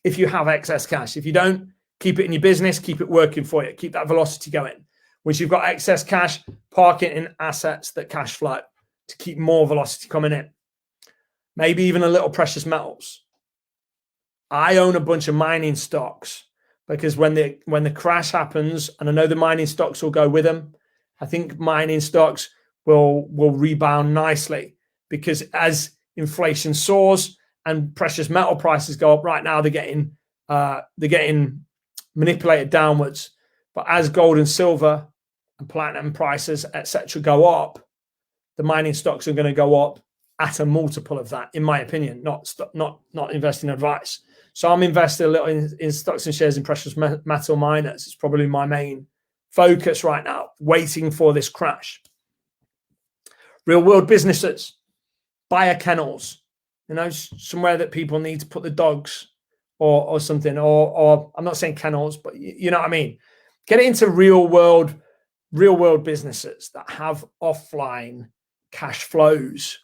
if you have excess cash. If you don't, keep it in your business, keep it working for you, keep that velocity going. Once you've got excess cash, park it in assets that cash flow to keep more velocity coming in. Maybe even a little precious metals. I own a bunch of mining stocks because when the crash happens, and I know the mining stocks will go with them, I think mining stocks will rebound nicely because as inflation soars and precious metal prices go up, right now they're getting manipulated downwards. But as gold and silver and platinum prices, etc., go up, the mining stocks are going to go up at a multiple of that, in my opinion, not investing advice. So I'm investing a little in stocks and shares in precious metal miners. It's probably my main focus right now, waiting for this crash. Real world businesses, buyer kennels, somewhere that people need to put the dogs or something, or I'm not saying kennels, but you know what I mean. Get into real world businesses that have offline cash flows.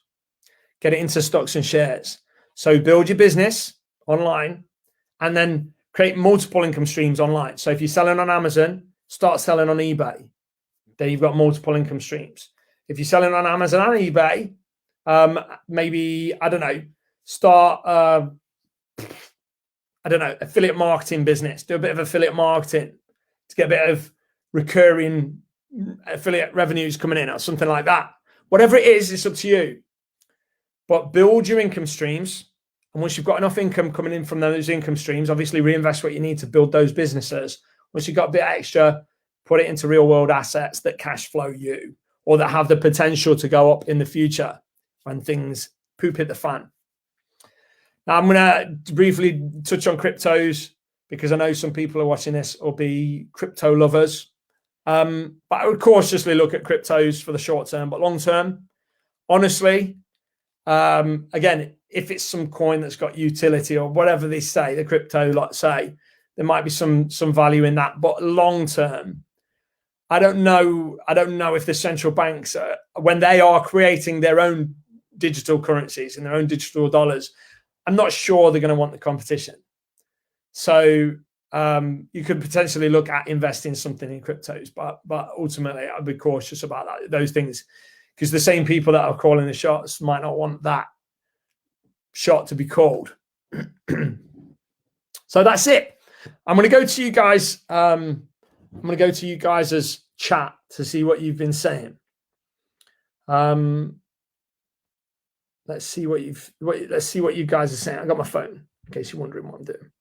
Get it into stocks and shares. So build your business online and then create multiple income streams online. So if you're selling on Amazon, start selling on eBay. There you've got multiple income streams. If you're selling on Amazon and eBay, maybe, start, affiliate marketing business. Do a bit of affiliate marketing to get a bit of recurring affiliate revenues coming in or something like that. Whatever it is, it's up to you. But build your income streams. And once you've got enough income coming in from those income streams, obviously reinvest what you need to build those businesses. Once you've got a bit extra, put it into real world assets that cash flow you or that have the potential to go up in the future when things poop hit the fan. Now, I'm going to briefly touch on cryptos because I know some people are watching this or be crypto lovers. But I would cautiously look at cryptos for the short term, but long term, honestly, again, if it's some coin that's got utility or whatever they say, the crypto, let's say, there might be some value in that. But long term, I don't know if the central banks, when they are creating their own digital currencies and their own digital dollars, I'm not sure they're going to want the competition. So you could potentially look at investing something in cryptos, but ultimately I'd be cautious about those things because the same people that are calling the shots might not want that shot to be called. So that's it. I'm going to go to you guys. I'm going to go to you guys as chat to see what you've been saying. Let's see what you guys are saying. I got my phone in case you're wondering what I'm doing.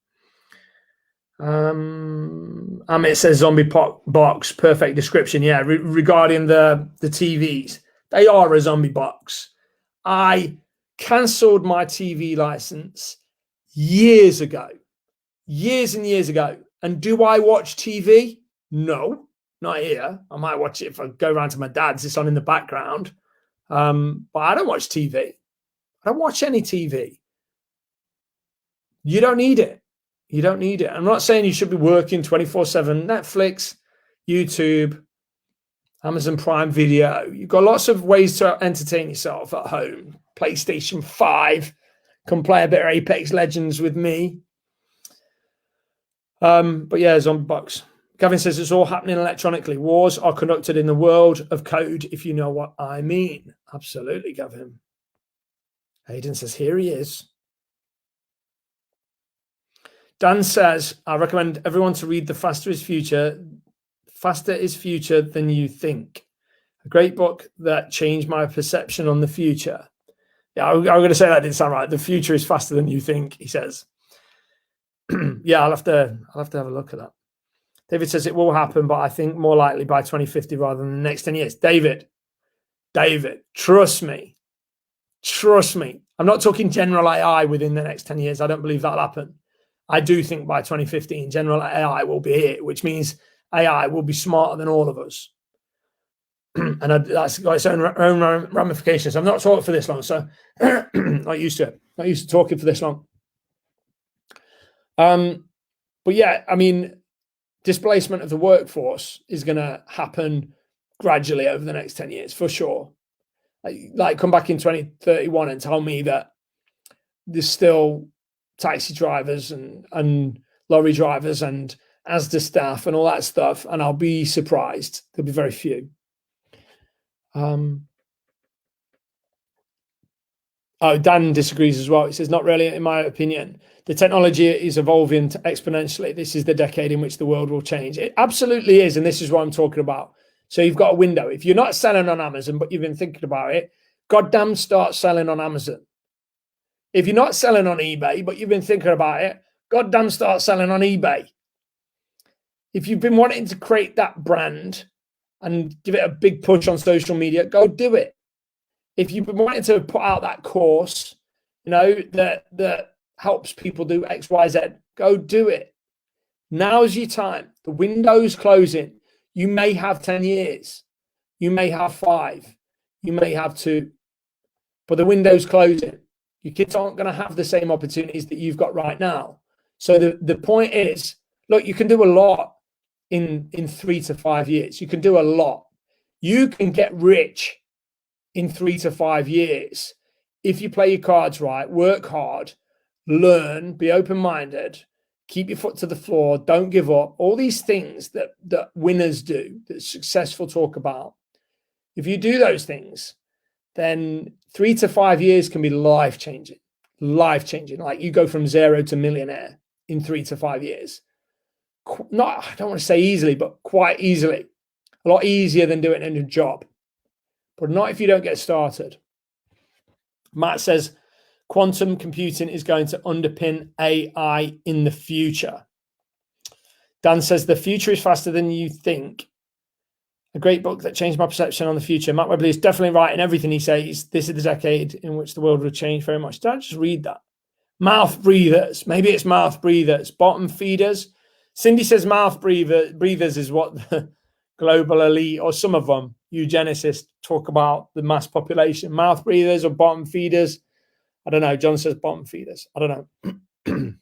Amit says zombie box, perfect description. Yeah, regarding the TVs, they are a zombie box. I cancelled my TV license years and years ago, And do I watch TV? No, not here. I might watch it if I go around to my dad's. It's on in the background. But I don't watch TV. I don't watch any TV. You don't need it. You don't need it. I'm not saying you should be working 24/7. Netflix, YouTube, Amazon Prime Video. You've got lots of ways to entertain yourself at home. PlayStation 5. Come play a bit of Apex Legends with me. But yeah, zombie box. Gavin says it's all happening electronically. Wars are conducted in the world of code, if you know what I mean. Absolutely, Gavin. Hayden says, here he is. Dan says, I recommend everyone to read The Faster is Future. Faster is Future Than You Think. A great book that changed my perception on the future. Yeah, I'm going to say that didn't sound right. The future is faster than you think, he says. Yeah, I'll have to have a look at that. David says it will happen, but I think more likely by 2050 rather than the next 10 years. David, trust me. Trust me. I'm not talking general AI within the next 10 years. I don't believe that'll happen. I do think by 2015, general AI will be here, which means AI will be smarter than all of us. And that's got its own ramifications. I'm not talking for this long, so not used to it. Not used to talking for this long. But yeah, I mean, displacement of the workforce is going to happen gradually over the next 10 years, for sure. Like come back in 2031 and tell me that there's still taxi drivers and lorry drivers and Asda staff and all that stuff, and I'll be surprised. There'll be very few. Oh, Dan disagrees as well. He says, not really, in my opinion. The technology is evolving exponentially. This is the decade in which the world will change. It absolutely is, and this is what I'm talking about. So you've got a window. If you're not selling on Amazon, but you've been thinking about it, goddamn start selling on Amazon. If you're not selling on eBay, but you've been thinking about it, goddamn start selling on eBay. If you've been wanting to create that brand and give it a big push on social media, go do it. If you've been wanting to put out that course, you know, that helps people do X, Y, Z, go do it. Now's your time. The window's closing. You may have 10 years. You may have 5. You may have 2. But the window's closing. Your kids aren't going to have the same opportunities that you've got right now. So the point is, look, you can do a lot in 3 to 5 years. You can do a lot. You can get rich in 3 to 5 years if you play your cards right, work hard, learn, be open-minded, keep your foot to the floor, don't give up. All these things that winners do, that successful talk about. If you do those things, then 3 to 5 years can be life-changing. Life-changing. Like you go from 0 to millionaire in 3 to 5 years. Not, I don't want to say easily, but quite easily. A lot easier than doing it in a job. But not if you don't get started. Matt says, quantum computing is going to underpin AI in the future. Dan says, the future is faster than you think. A great book that changed my perception on the future. Matt Webley is definitely right in everything he says. This is the decade in which the world will change very much. Don't just read that. Mouth breathers. Maybe it's mouth breathers. Bottom feeders. Cindy says mouth breathers is what the global elite, or some of them, eugenicists, talk about the mass population. Mouth breathers or bottom feeders. I don't know. John says bottom feeders. I don't know.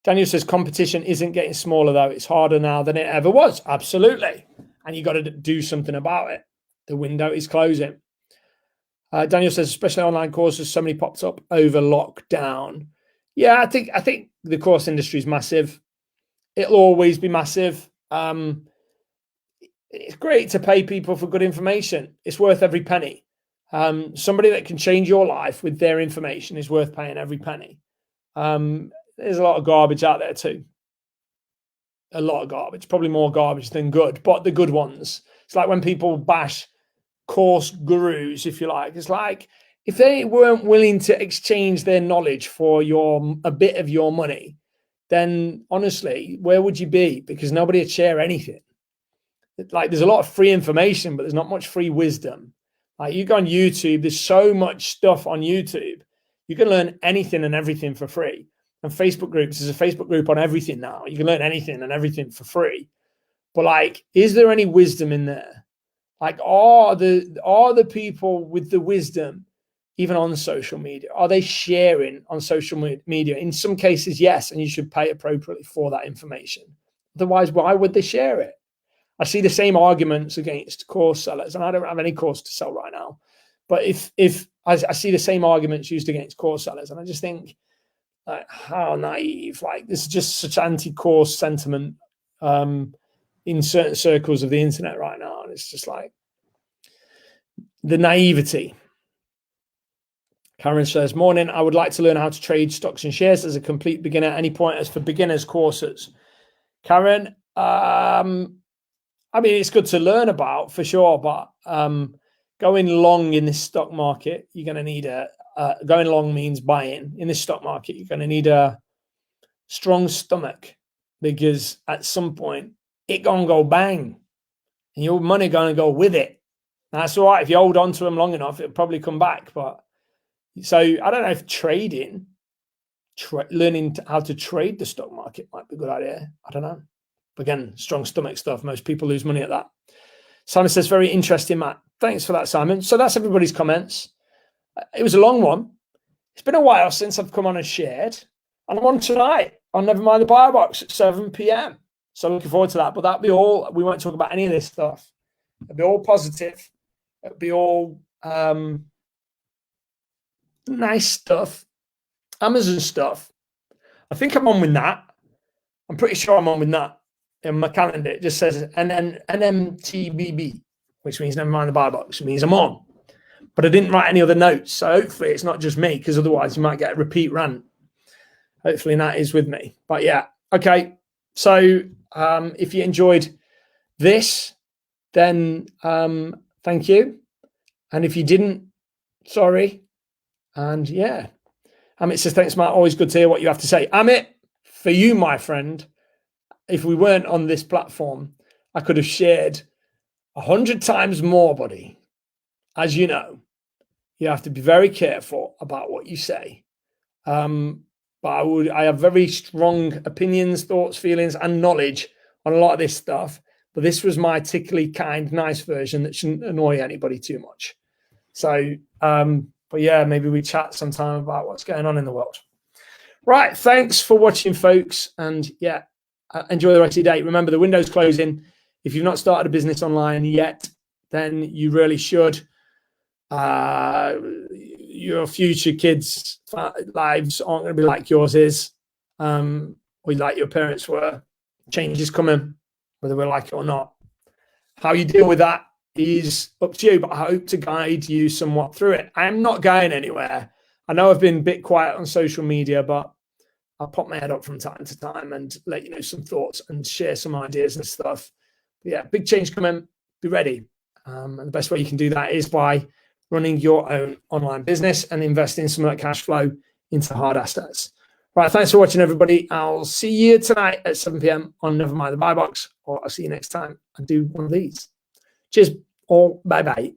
Daniel says competition isn't getting smaller, though. It's harder now than it ever was. Absolutely. And you got to do something about it. The window is closing. Daniel says, especially online courses, so many popped up over lockdown. Yeah, I think the course industry is massive. It'll always be massive. It's great to pay people for good information. It's worth every penny. Somebody that can change your life with their information is worth paying every penny. There's a lot of garbage out there too. A lot of garbage, probably more garbage than good, but the good ones. It's like when people bash course gurus, if you like. It's like if they weren't willing to exchange their knowledge for a bit of your money, then honestly, where would you be? Because nobody would share anything. Like there's a lot of free information, but there's not much free wisdom. Like you go on YouTube, there's so much stuff on YouTube. You can learn anything and everything for free. and Facebook groups. There's a Facebook group on everything now. You can learn anything and everything for free. But like, is there any wisdom in there? Like, are the people with the wisdom even on social media? Are they sharing on social media? In some cases, yes, and you should pay appropriately for that information. Otherwise, why would they share it? I see the same arguments against course sellers, and I don't have any course to sell right now. But if I see the same arguments used against course sellers, and I just think, like, how naive! Like, this is just such anti-course sentiment in certain circles of the internet right now, and it's just like the naivety. Karen says, morning, I would like to learn how to trade stocks and shares as a complete beginner. Any pointers for beginners courses? Karen, I mean, it's good to learn about for sure, but going long in this stock market, you're going to need going long means buying. In this stock market, you're going to need a strong stomach, because at some point it going to go bang and your money going to go with it. That's all right. If you hold on to them long enough, it'll probably come back. But so I don't know if trading, learning how to trade the stock market might be a good idea. I don't know. But again, strong stomach stuff. Most people lose money at that. Simon says, very interesting, Matt. Thanks for that, Simon. So that's everybody's comments. It was a long one. It's been a while since I've come on and shared. And I'm on tonight on Never Mind the Buy Box at 7 p.m. So looking forward to that. But that'll be all. We won't talk about any of this stuff. It'll be all positive. It'll be all nice stuff. Amazon stuff. I think I'm on with that. I'm pretty sure I'm on with that. In my calendar, it just says NMTBB, which means Never Mind the Buy Box. It means I'm on. But I didn't write any other notes. So hopefully it's not just me, because otherwise you might get a repeat rant. Hopefully Nat is with me. But yeah, okay. So if you enjoyed this, then thank you. And if you didn't, sorry. And yeah, Amit says, thanks, Matt. Always good to hear what you have to say. Amit, for you, my friend, if we weren't on this platform, I could have shared 100 times more, buddy. As you know, you have to be very careful about what you say. But I have very strong opinions, thoughts, feelings, and knowledge on a lot of this stuff. But this was my tickly, kind, nice version that shouldn't annoy anybody too much. So, but yeah, maybe we chat sometime about what's going on in the world. Right. Thanks for watching, folks. And yeah, enjoy the rest of your day. Remember, the window's closing. If you've not started a business online yet, then you really should. Your future kids' lives aren't going to be like yours is, or like your parents were. Change is coming, whether we like it or not. How you deal with that is up to you, but I hope to guide you somewhat through it. I'm not going anywhere. I know I've been a bit quiet on social media, but I'll pop my head up from time to time and let you know some thoughts and share some ideas and stuff. But yeah, big change coming. Be ready. And the best way you can do that is by running your own online business and investing some of that cash flow into hard assets. Right, thanks for watching, everybody. I'll see you tonight at 7 p.m. on Never Mind the Buy Box, or I'll see you next time and do one of these. Cheers, all. Bye-bye.